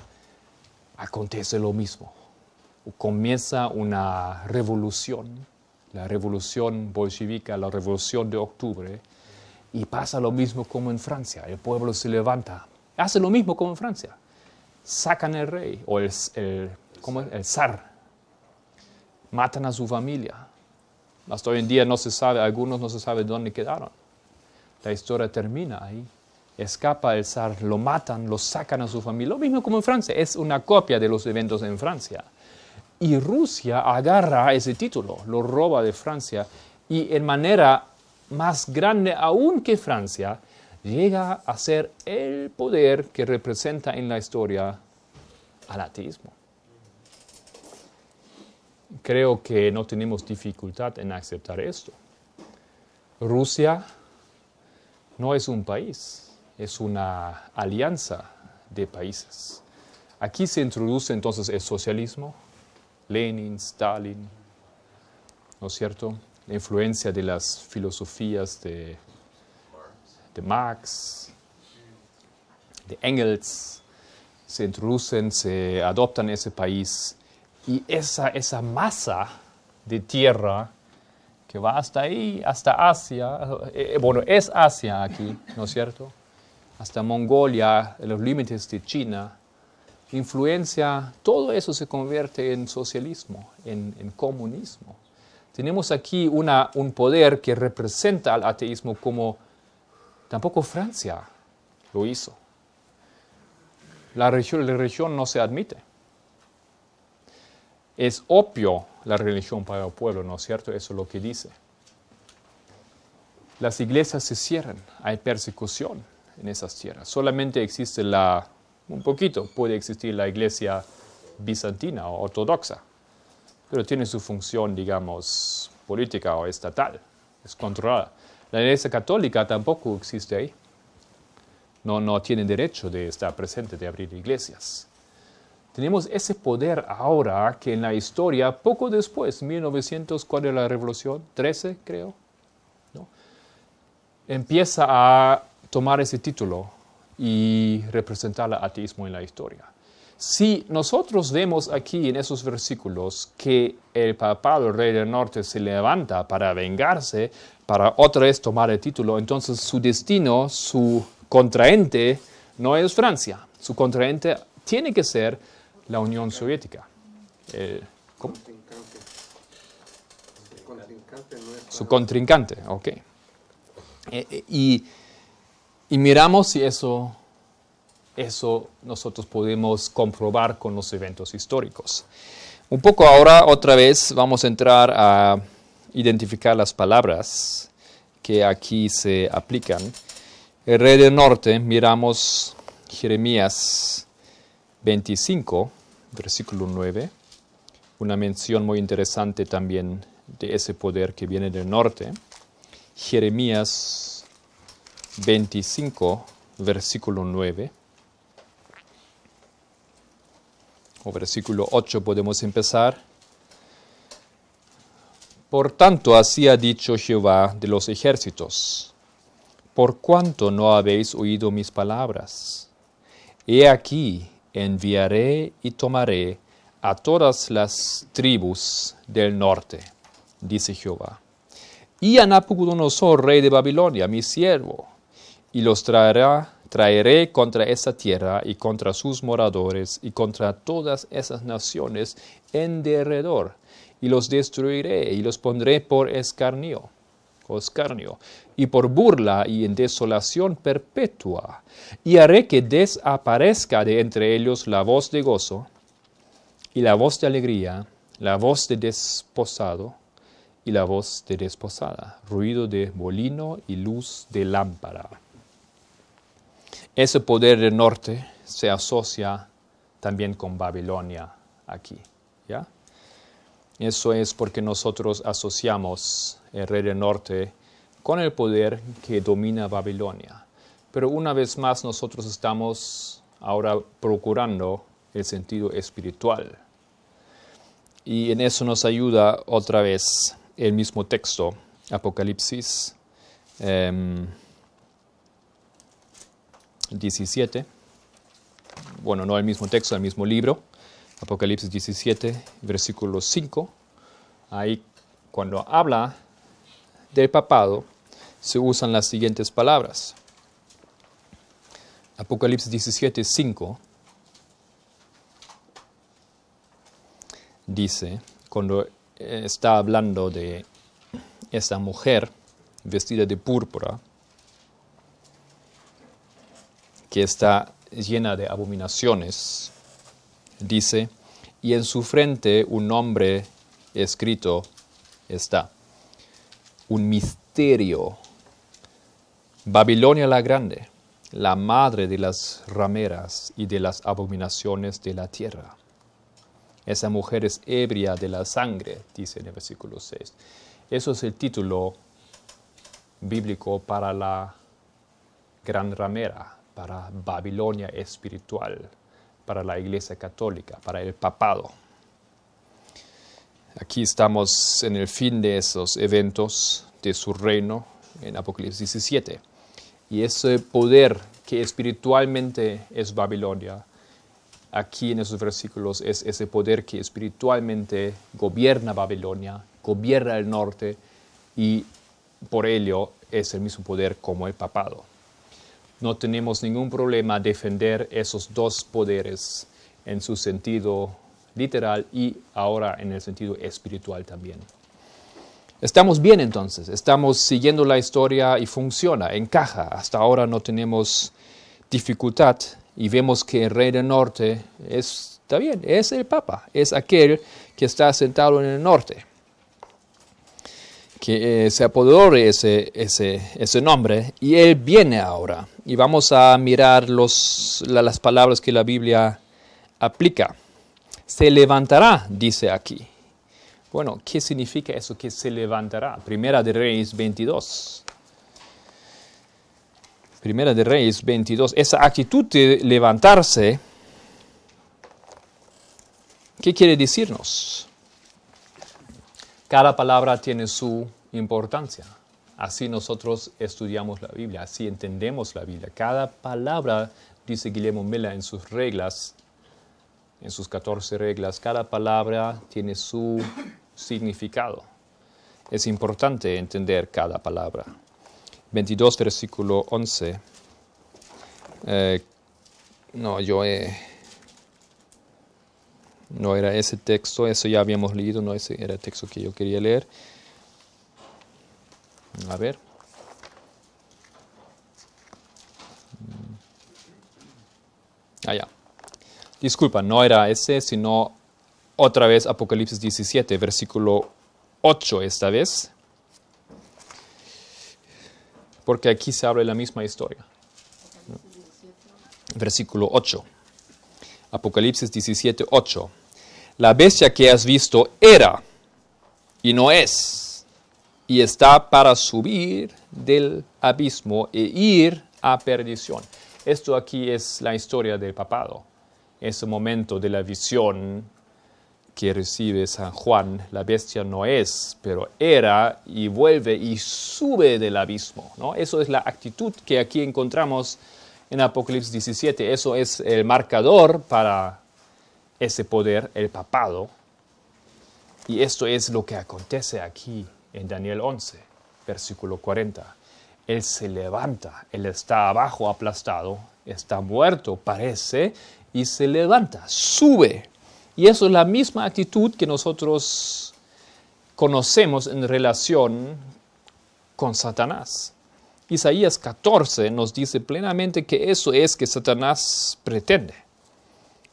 acontece lo mismo. Comienza una revolución, la revolución bolchevica, la revolución de octubre, y pasa lo mismo como en Francia. El pueblo se levanta, hace lo mismo como en Francia. Sacan el rey, o el zar. Matan a su familia. Hasta hoy en día no se sabe, algunos no se sabe dónde quedaron. La historia termina ahí. Escapa el zar, lo matan, lo sacan a su familia. Lo mismo como en Francia, es una copia de los eventos en Francia. Y Rusia agarra ese título, lo roba de Francia y en manera más grande aún que Francia, llega a ser el poder que representa en la historia al ateísmo. Creo que no tenemos dificultad en aceptar esto. Rusia no es un país, es una alianza de países. Aquí se introduce entonces el socialismo, Lenin, Stalin, ¿no es cierto? La influencia de las filosofías de Marx, de Engels, se introducen, se adoptan en ese país. Y esa masa de tierra que va hasta ahí, hasta Asia, bueno, es Asia aquí, ¿no es cierto? Hasta Mongolia, en los límites de China, influencia, todo eso se convierte en socialismo, en comunismo. Tenemos aquí un poder que representa al ateísmo como tampoco Francia lo hizo. La religión no se admite. Es opio la religión para el pueblo, ¿no es cierto? Eso es lo que dice. Las iglesias se cierran, hay persecución en esas tierras. Solamente existe la un poquito. Puede existir la iglesia bizantina o ortodoxa, pero tiene su función, digamos, política o estatal, es controlada. La iglesia católica tampoco existe ahí. No tiene derecho de estar presente, de abrir iglesias. Tenemos ese poder ahora que en la historia, poco después, 1900, ¿cuál era la revolución? 13, creo. ¿No? Empieza a tomar ese título y representar el ateísmo en la historia. Si nosotros vemos aquí en esos versículos que el papado, el rey del norte, se levanta para vengarse, para otra vez tomar el título, entonces su destino, su contraente, no es Francia. Su contraente tiene que ser la Unión Soviética. ¿Cómo? Su contrincante, ok. Y miramos si eso nosotros podemos comprobar con los eventos históricos. Un poco ahora, otra vez, vamos a entrar a identificar las palabras que aquí se aplican. El rey del norte, miramos Jeremías 25, versículo 9, una mención muy interesante también de ese poder que viene del norte. Jeremías 25, versículo 9. O versículo 8 podemos empezar. Por tanto, así ha dicho Jehová de los ejércitos: ¿por cuánto no habéis oído mis palabras? He aquí, enviaré y tomaré a todas las tribus del norte, dice Jehová, y a Nabucodonosor, rey de Babilonia, mi siervo, y los traeré contra esa tierra y contra sus moradores y contra todas esas naciones en derredor, y los destruiré y los pondré por escarnio, y por burla y en desolación perpetua, y haré que desaparezca de entre ellos la voz de gozo y la voz de alegría, la voz de desposado y la voz de desposada, ruido de molino y luz de lámpara. Ese poder del norte se asocia también con Babilonia aquí, ¿ya? Eso es porque nosotros asociamos el rey del norte con el poder que domina Babilonia. Pero una vez más nosotros estamos ahora procurando el sentido espiritual. Y en eso nos ayuda otra vez el mismo texto, Apocalipsis 17. Bueno, no el mismo texto, el mismo libro. Apocalipsis 17, versículo 5. Ahí, cuando habla del papado, se usan las siguientes palabras. Apocalipsis 17, 5. Dice, cuando está hablando de esta mujer vestida de púrpura, que está llena de abominaciones, dice, y en su frente un nombre escrito está, un misterio, Babilonia la grande, la madre de las rameras y de las abominaciones de la tierra. Esa mujer es ebria de la sangre, dice en el versículo 6. Eso es el título bíblico para la gran ramera, para Babilonia espiritual, para la Iglesia Católica, para el papado. Aquí estamos en el fin de esos eventos de su reino en Apocalipsis 17. Y ese poder que espiritualmente es Babilonia, aquí en esos versículos es ese poder que espiritualmente gobierna Babilonia, gobierna el norte y por ello es el mismo poder como el papado. No tenemos ningún problema defender esos dos poderes en su sentido literal y ahora en el sentido espiritual también. Estamos bien entonces, estamos siguiendo la historia y funciona, encaja. Hasta ahora no tenemos dificultad y vemos que el rey del norte está bien, es el Papa, es aquel que está sentado en el norte. que se apoderó de ese nombre, y Él viene ahora. Y vamos a mirar las palabras que la Biblia aplica. Se levantará, dice aquí. Bueno, ¿qué significa eso que se levantará? Primera de Reyes 22. Primera de Reyes 22. Esa actitud de levantarse, ¿qué quiere decirnos? Cada palabra tiene su importancia. Así nosotros estudiamos la Biblia, así entendemos la Biblia. Cada palabra, dice Guillermo Miller en sus reglas, en sus 14 reglas, cada palabra tiene su significado. Es importante entender cada palabra. 22, versículo 11. No era ese texto, eso ya habíamos leído, no ese era el texto que yo quería leer. A ver. Ya. Disculpa, no era ese, sino otra vez Apocalipsis 17, versículo 8 esta vez. Porque aquí se habla de la misma historia. Versículo 8. Apocalipsis 17, 8. La bestia que has visto era y no es, y está para subir del abismo e ir a perdición. Esto aquí es la historia del papado. Ese momento de la visión que recibe San Juan, la bestia no es, pero era y vuelve y sube del abismo, ¿no? Eso es la actitud que aquí encontramos en Apocalipsis 17. Eso es el marcador para ese poder, el papado. Y esto es lo que acontece aquí en Daniel 11, versículo 40. Él se levanta, él está abajo aplastado, está muerto, parece, y se levanta, sube. Y eso es la misma actitud que nosotros conocemos en relación con Satanás. Isaías 14 nos dice plenamente que eso es que Satanás pretende.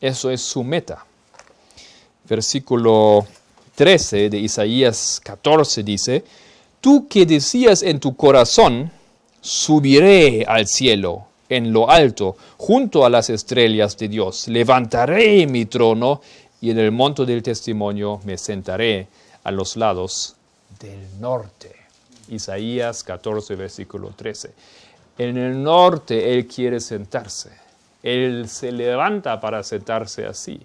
Eso es su meta. Versículo 13 de Isaías 14 dice: Tú que decías en tu corazón, subiré al cielo, en lo alto, junto a las estrellas de Dios. Levantaré mi trono y en el monte del testimonio me sentaré a los lados del norte. Isaías 14, versículo 13. En el norte Él quiere sentarse. Él se levanta para sentarse así.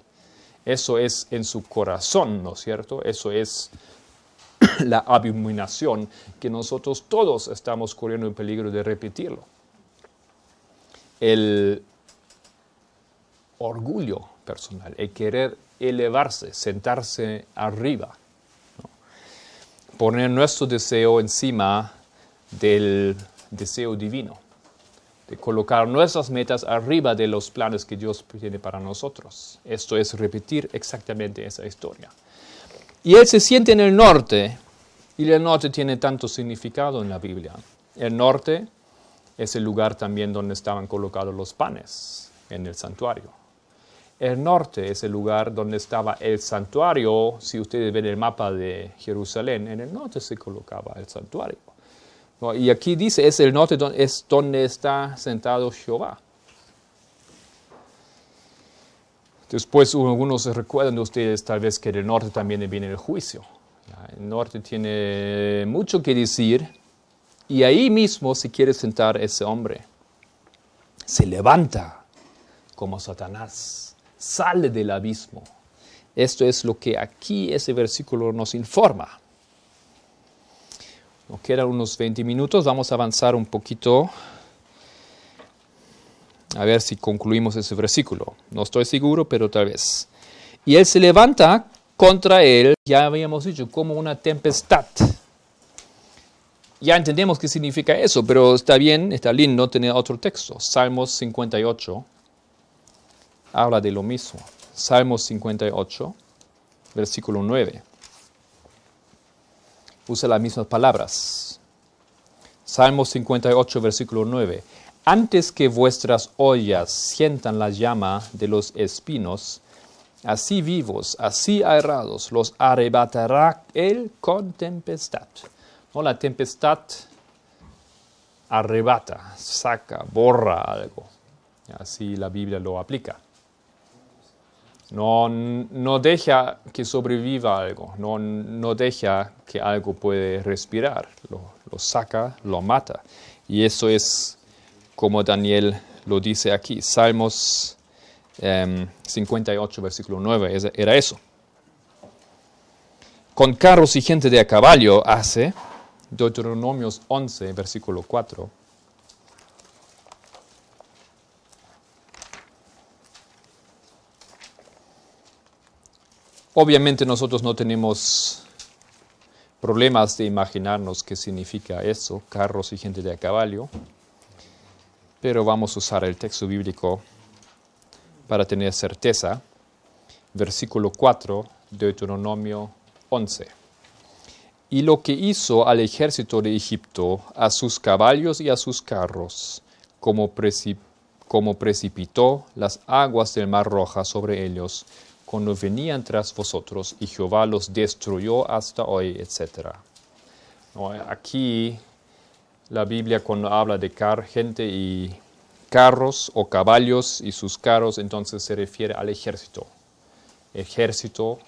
Eso es en su corazón, ¿no es cierto? Eso es la abominación que nosotros todos estamos corriendo en peligro de repetirlo. El orgullo personal, el querer elevarse, sentarse arriba, ¿no? Poner nuestro deseo encima del deseo divino, de colocar nuestras metas arriba de los planes que Dios tiene para nosotros. Esto es repetir exactamente esa historia. Y Él se siente en el norte, y el norte tiene tanto significado en la Biblia. El norte es el lugar también donde estaban colocados los panes en el santuario. El norte es el lugar donde estaba el santuario. Si ustedes ven el mapa de Jerusalén, en el norte se colocaba el santuario. Y aquí dice, es el norte es donde está sentado Jehová. Después algunos se recuerdan de ustedes tal vez que del norte también viene el juicio. El norte tiene mucho que decir y ahí mismo se quiere sentar ese hombre. Se levanta como Satanás, sale del abismo. Esto es lo que aquí ese versículo nos informa. Nos quedan unos 20 minutos, vamos a avanzar un poquito. A ver si concluimos ese versículo. No estoy seguro, pero tal vez. Y Él se levanta contra él, ya habíamos dicho, como una tempestad. Ya entendemos qué significa eso, pero está bien, está lindo tener otro texto. Salmos 58 habla de lo mismo. Salmos 58, versículo 9. Usa las mismas palabras. Salmos 58, versículo 9. Antes que vuestras ollas sientan la llama de los espinos, así vivos, así airados, los arrebatará él con tempestad. No, la tempestad arrebata, saca, borra algo. Así la Biblia lo aplica. No deja que sobreviva algo, no deja que algo puede respirar, lo saca, lo mata. Y eso es como Daniel lo dice aquí, Salmos 58, versículo 9, era eso. Con carros y gente de a caballo hace, Deuteronomios 11, versículo 4. Obviamente nosotros no tenemos problemas de imaginarnos qué significa eso, carros y gente de a caballo, pero vamos a usar el texto bíblico para tener certeza. Versículo 4, Deuteronomio 11. Y lo que hizo al ejército de Egipto, a sus caballos y a sus carros, como precipitó las aguas del Mar Rojo sobre ellos, cuando venían tras vosotros, y Jehová los destruyó hasta hoy, etc. No, aquí la Biblia cuando habla de gente y carros o caballos y sus carros, entonces se refiere al ejército. Ejército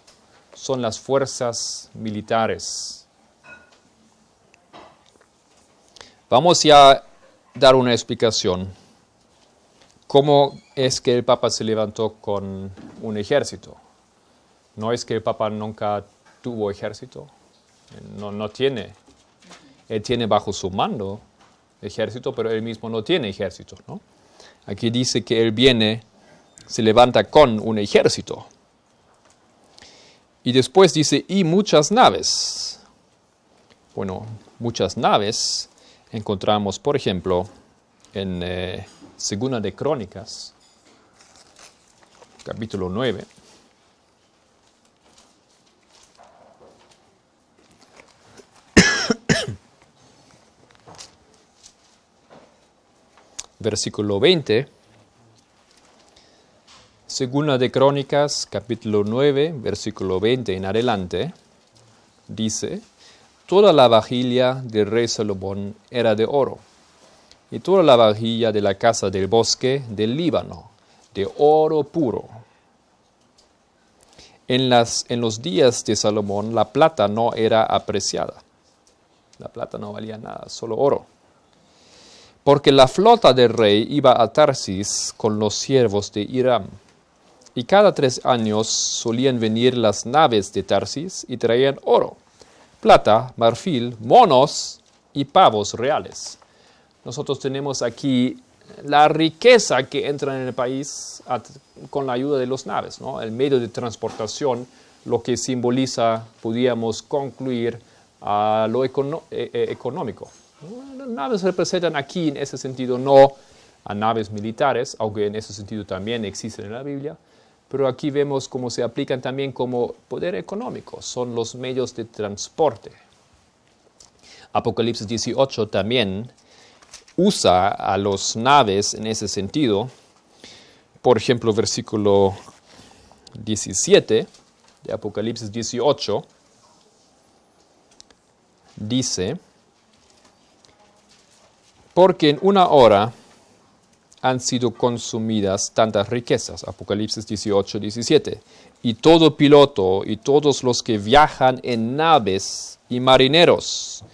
son las fuerzas militares. Vamos ya a dar una explicación. ¿Cómo es que el Papa se levantó con un ejército? No es que el Papa nunca tuvo ejército. No tiene. Él tiene bajo su mando ejército, pero él mismo no tiene ejército, ¿no? Aquí dice que él se levanta con un ejército. Y después dice, y muchas naves. Bueno, muchas naves encontramos, por ejemplo, en Segunda de Crónicas, capítulo 9. Versículo 20. Segunda de Crónicas, capítulo 9, versículo 20 en adelante, dice, toda la vajilla del rey Salomón era de oro, y toda la vajilla de la casa del bosque del Líbano, de oro puro. En los días de Salomón la plata no era apreciada. La plata no valía nada, solo oro. Porque la flota del rey iba a Tarsis con los siervos de Hiram. Y cada 3 años solían venir las naves de Tarsis y traían oro, plata, marfil, monos y pavos reales. Nosotros tenemos aquí la riqueza que entra en el país con la ayuda de las naves, ¿no? El medio de transportación, lo que simboliza, podríamos concluir, a lo económico. Las naves representan aquí, en ese sentido, no a naves militares, aunque en ese sentido también existen en la Biblia, pero aquí vemos cómo se aplican también como poder económico, son los medios de transporte. Apocalipsis 18 también usa a las naves en ese sentido. Por ejemplo, versículo 17 de Apocalipsis 18 dice, porque en una hora han sido consumidas tantas riquezas, Apocalipsis 18, 17, y todo piloto y todos los que viajan en naves y marineros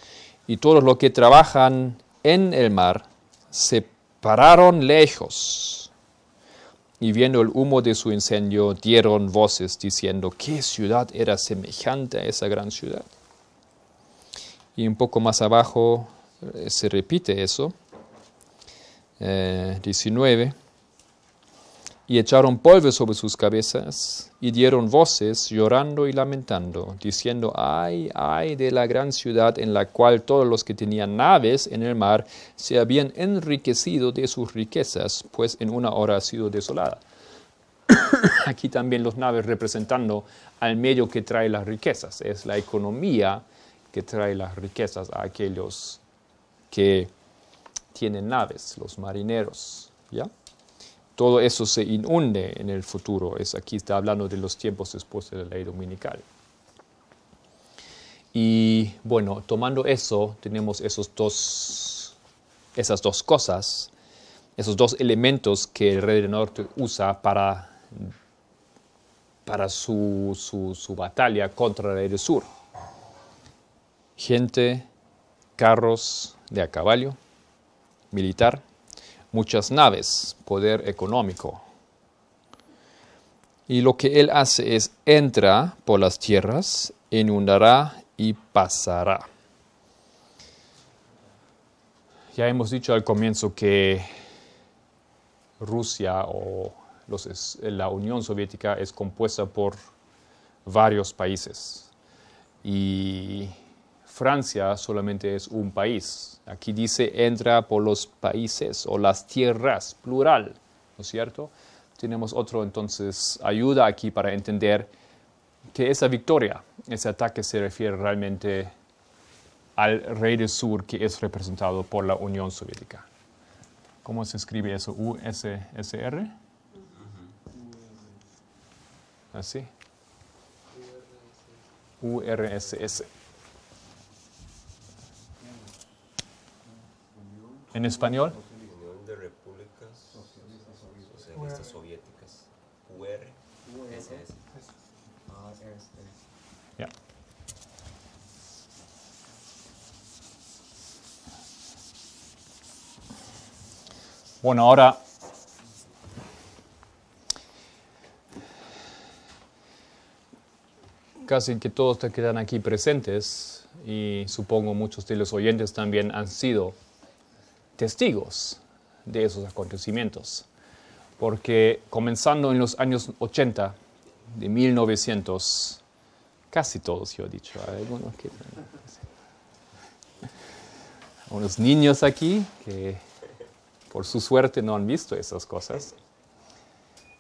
y todos los que trabajan en el mar se pararon lejos y viendo el humo de su incendio dieron voces diciendo, ¿qué ciudad era semejante a esa gran ciudad? Y un poco más abajo se repite eso. 19, y echaron polvo sobre sus cabezas, y dieron voces llorando y lamentando, diciendo, ay, ay de la gran ciudad en la cual todos los que tenían naves en el mar se habían enriquecido de sus riquezas, pues en una hora ha sido desolada. Aquí también los naves representando al medio que trae las riquezas, es la economía que trae las riquezas a aquellos que tienen naves, los marineros, ¿ya? Todo eso se inunde en el futuro. Aquí está hablando de los tiempos después de la ley dominical. Y bueno, tomando eso, tenemos esas dos cosas, esos dos elementos que el rey del norte usa para su batalla contra el rey del sur. Gente, carros de a caballo, militar, muchas naves, poder económico. Y lo que él hace es entra por las tierras, inundará y pasará. Ya hemos dicho al comienzo que Rusia o la Unión Soviética es compuesta por varios países. Y Francia solamente es un país. Aquí dice entra por los países o las tierras, plural, ¿no es cierto? Tenemos otro, entonces, ayuda aquí para entender que esa victoria, ese ataque se refiere realmente al rey del sur que es representado por la Unión Soviética. ¿Cómo se escribe eso? ¿USSR? ¿Así? URSS. ¿En español? Unión de Repúblicas Socialistas Soviéticas. URSS. Ya. Bueno, ahora casi que todos que quedan aquí presentes, y supongo muchos de los oyentes también han sido testigos de esos acontecimientos. Porque comenzando en los años 80, de 1900, casi todos yo he dicho, algunos que unos niños aquí que por su suerte no han visto esas cosas.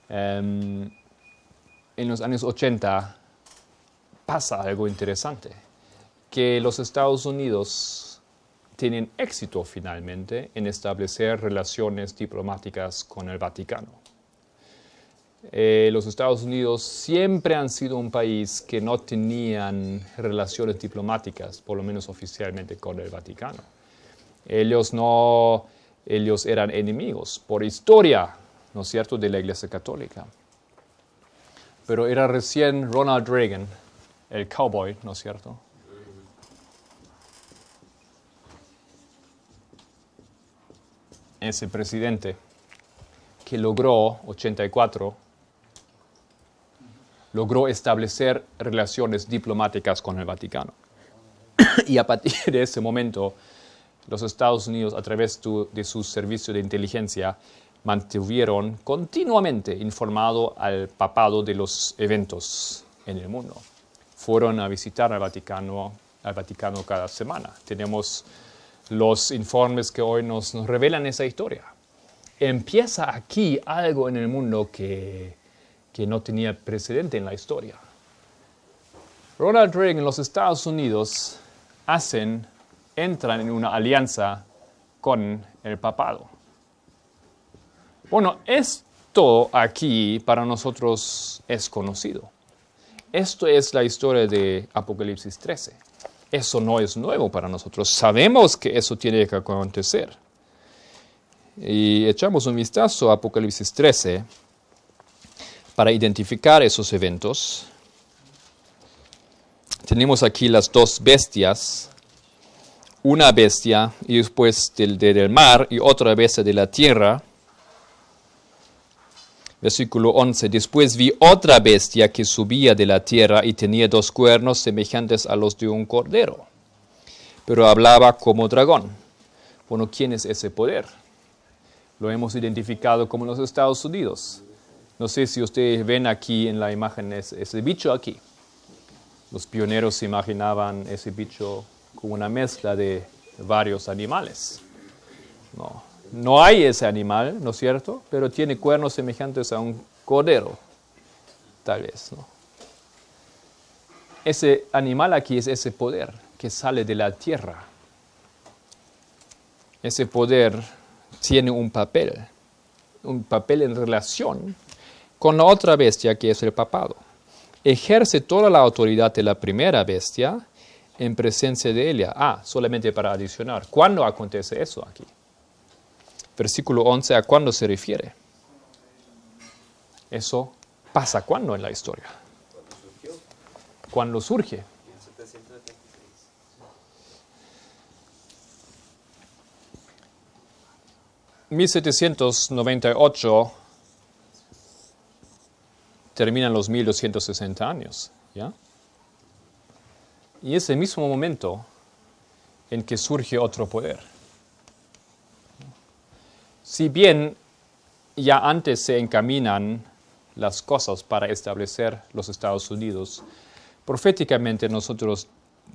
En los años 80 pasa algo interesante, que los Estados Unidos tienen éxito finalmente en establecer relaciones diplomáticas con el Vaticano. Los Estados Unidos siempre han sido un país que no tenían relaciones diplomáticas, por lo menos oficialmente, con el Vaticano. Ellos eran enemigos por historia, ¿no es cierto?, de la Iglesia Católica. Pero era recién Ronald Reagan, el cowboy, ¿no es cierto?, ese presidente que logró establecer relaciones diplomáticas con el Vaticano. Y a partir de ese momento, los Estados Unidos, a través de su servicio de inteligencia, mantuvieron continuamente informado al papado de los eventos en el mundo. Fueron a visitar al Vaticano cada semana. Tenemos los informes que hoy nos revelan esa historia. Empieza aquí algo en el mundo que no tenía precedente en la historia. Ronald Reagan y los Estados Unidos entran en una alianza con el papado. Bueno, esto aquí para nosotros es conocido. Esto es la historia de Apocalipsis 13. Eso no es nuevo para nosotros. Sabemos que eso tiene que acontecer. Y echamos un vistazo a Apocalipsis 13 para identificar esos eventos. Tenemos aquí las dos bestias. Una bestia y después del mar y otra bestia de la tierra. Versículo 11. Después vi otra bestia que subía de la tierra y tenía dos cuernos semejantes a los de un cordero, pero hablaba como dragón. Bueno, ¿quién es ese poder? Lo hemos identificado como los Estados Unidos. No sé si ustedes ven aquí en la imagen ese bicho aquí. Los pioneros se imaginaban ese bicho como una mezcla de varios animales. No hay ese animal, ¿no es cierto? Pero tiene cuernos semejantes a un cordero, tal vez, ¿no? Ese animal aquí es ese poder que sale de la tierra. Ese poder tiene un papel en relación con la otra bestia que es el papado. Ejerce toda la autoridad de la primera bestia en presencia de ella. Solamente para adicionar. ¿Cuándo acontece eso aquí? Versículo 11, ¿a cuándo se refiere? Eso pasa ¿cuándo en la historia? ¿Cuándo surge? En 776. 1798 terminan los 1260 años, ¿ya? Y es el mismo momento en que surge otro poder. Si bien ya antes se encaminan las cosas para establecer los Estados Unidos, proféticamente nosotros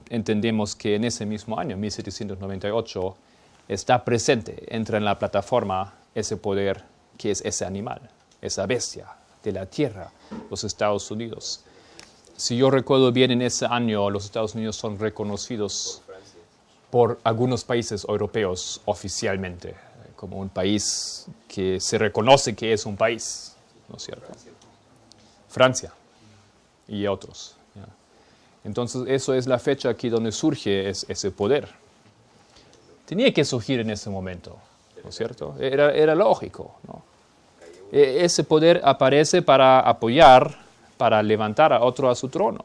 entendemos que en ese mismo año, 1798, está presente, entra en la plataforma ese poder que es ese animal, esa bestia de la tierra, los Estados Unidos. Si yo recuerdo bien, en ese año los Estados Unidos son reconocidos por algunos países europeos oficialmente, como un país que se reconoce que es un país, ¿no es cierto? Francia y otros. ¿Ya? Entonces, eso es la fecha aquí donde surge ese poder. Tenía que surgir en ese momento, ¿no es cierto? Era lógico, ¿no? Ese poder aparece para apoyar, para levantar a otro a su trono.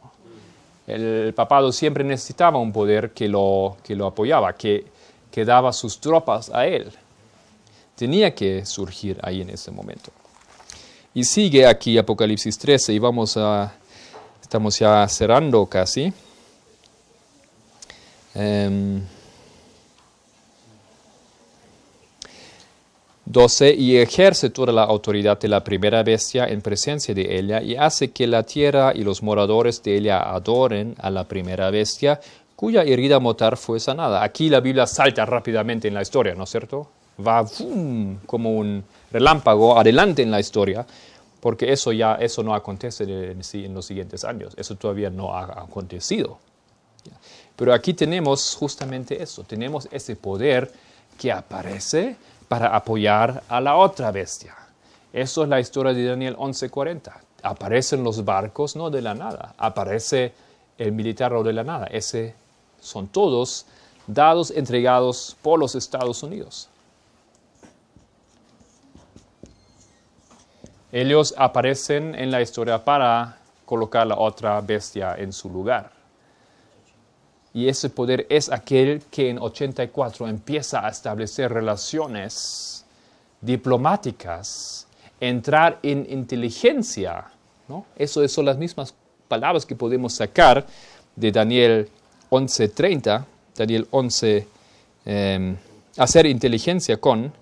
El papado siempre necesitaba un poder que lo apoyaba, que daba sus tropas a él. Tenía que surgir ahí en ese momento. Y sigue aquí Apocalipsis 13 y estamos ya cerrando casi. 12. Y ejerce toda la autoridad de la primera bestia en presencia de ella y hace que la tierra y los moradores de ella adoren a la primera bestia, cuya herida mortal fue sanada. Aquí la Biblia salta rápidamente en la historia, ¿no es cierto? Va como un relámpago adelante en la historia, porque eso no acontece en los siguientes años. Eso todavía no ha acontecido. Pero aquí tenemos justamente eso. Tenemos ese poder que aparece para apoyar a la otra bestia. Eso es la historia de Daniel 11:40. Aparecen los barcos no de la nada. Aparece el militar no de la nada. Son todos dados, entregados por los Estados Unidos. Ellos aparecen en la historia para colocar la otra bestia en su lugar. Y ese poder es aquel que en 84 empieza a establecer relaciones diplomáticas, entrar en inteligencia, ¿no? Eso son las mismas palabras que podemos sacar de Daniel 11:30, Daniel 11, hacer inteligencia con,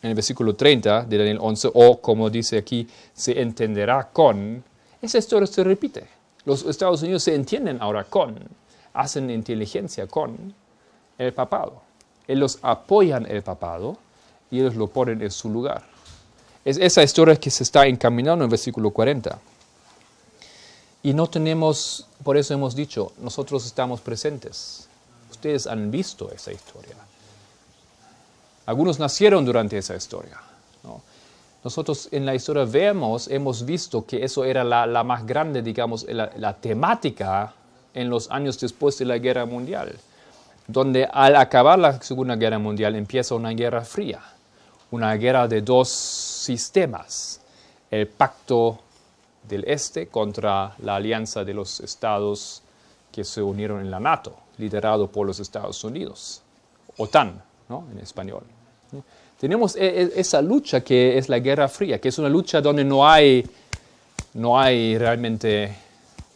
en el versículo 30 de Daniel 11, o como dice aquí, se entenderá con, esa historia se repite. Los Estados Unidos se entienden ahora hacen inteligencia con el papado. Ellos apoyan el papado y ellos lo ponen en su lugar. Es esa historia que se está encaminando en el versículo 40. Y no tenemos, por eso hemos dicho, nosotros estamos presentes. Ustedes han visto esa historia. Algunos nacieron durante esa historia, ¿no? Nosotros en la historia hemos visto que eso era la más grande, digamos, la temática en los años después de la Guerra Mundial, donde al acabar la Segunda Guerra Mundial empieza una guerra fría, una guerra de dos sistemas, el pacto del Este contra la alianza de los estados que se unieron en la NATO, liderado por los Estados Unidos, OTAN, ¿no? En español. Tenemos esa lucha que es la Guerra Fría, que es una lucha donde no hay realmente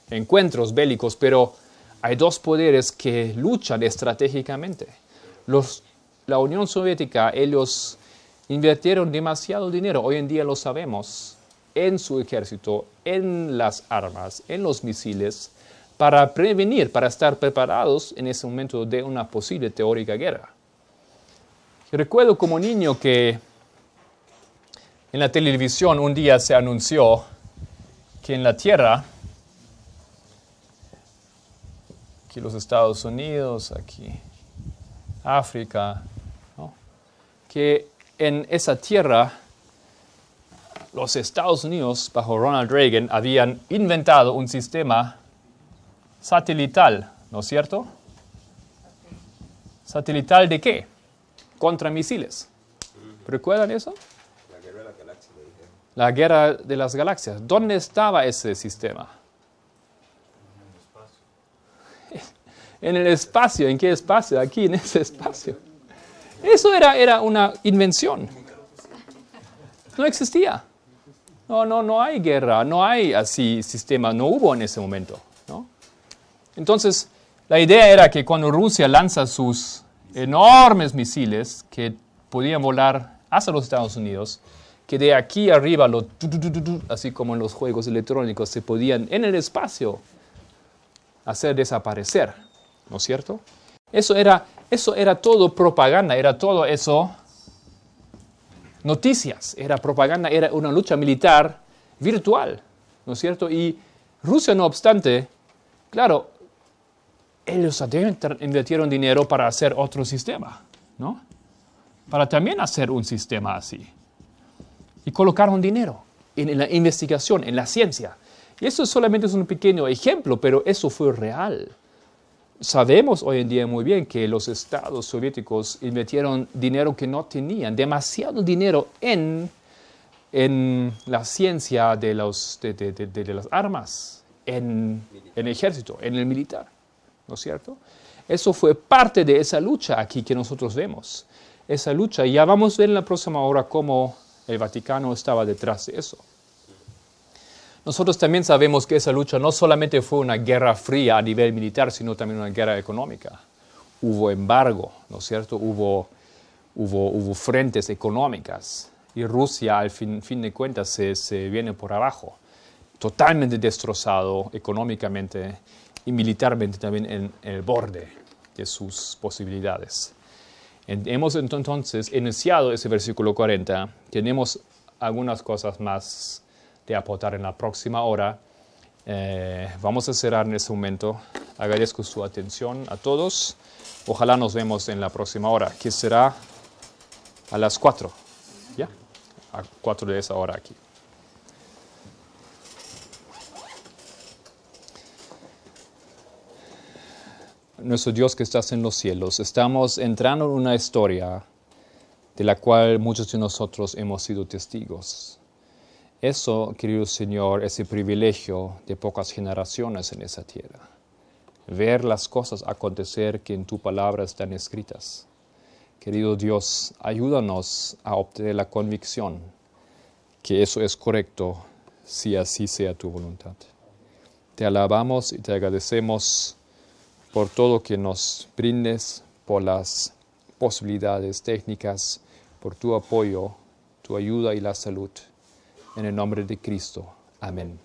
encuentros bélicos, pero hay dos poderes que luchan estratégicamente. La Unión Soviética, ellos invirtieron demasiado dinero, hoy en día lo sabemos, en su ejército, en las armas, en los misiles, para prevenir, para estar preparados en ese momento de una posible teórica guerra. Recuerdo como niño que en la televisión un día se anunció que en la Tierra, aquí los Estados Unidos, aquí África, ¿no? Que en esa tierra los Estados Unidos, bajo Ronald Reagan, habían inventado un sistema satelital, ¿no es cierto? ¿Satelital de qué? Contra misiles. ¿Recuerdan eso? La guerra de la galaxia, le dijeron. La guerra de las galaxias. ¿Dónde estaba ese sistema? En el espacio. ¿En qué espacio? Aquí, en ese espacio. Eso era una invención. No existía. No hay guerra, no hay así sistema, no hubo en ese momento, ¿no? Entonces, la idea era que cuando Rusia lanza sus enormes misiles que podían volar hasta los Estados Unidos, que de aquí arriba, así como en los juegos electrónicos, se podían en el espacio hacer desaparecer, ¿no es cierto? Eso era todo propaganda, era todo eso noticias, era propaganda, era una lucha militar virtual, ¿no es cierto? Y Rusia, no obstante, claro, ellos invirtieron dinero para hacer otro sistema, ¿no? Para también hacer un sistema así. Y colocaron dinero en la investigación, en la ciencia. Y eso solamente es un pequeño ejemplo, pero eso fue real. Sabemos hoy en día muy bien que los estados soviéticos invirtieron dinero que no tenían, demasiado dinero en la ciencia de las armas, en el ejército, en el militar, ¿no es cierto? Eso fue parte de esa lucha aquí que nosotros vemos. Esa lucha, ya vamos a ver en la próxima hora cómo el Vaticano estaba detrás de eso. Nosotros también sabemos que esa lucha no solamente fue una guerra fría a nivel militar, sino también una guerra económica. Hubo embargo, ¿no es cierto? Hubo frentes económicas. Y Rusia, al fin de cuentas, se viene por abajo. Totalmente destrozado económicamente y militarmente también en el borde de sus posibilidades. Hemos entonces iniciado ese versículo 40. Tenemos algunas cosas más de aportar en la próxima hora. Vamos a cerrar en este momento. Agradezco su atención a todos. Ojalá nos vemos en la próxima hora, que será a las 4. ¿Ya? A 4 de esa hora aquí. Nuestro Dios que estás en los cielos, estamos entrando en una historia de la cual muchos de nosotros hemos sido testigos. Eso, querido Señor, es el privilegio de pocas generaciones en esa tierra. Ver las cosas acontecer que en tu palabra están escritas. Querido Dios, ayúdanos a obtener la convicción que eso es correcto, si así sea tu voluntad. Te alabamos y te agradecemos por todo que nos brindes, por las posibilidades técnicas, por tu apoyo, tu ayuda y la salud. En el nombre de Cristo. Amén.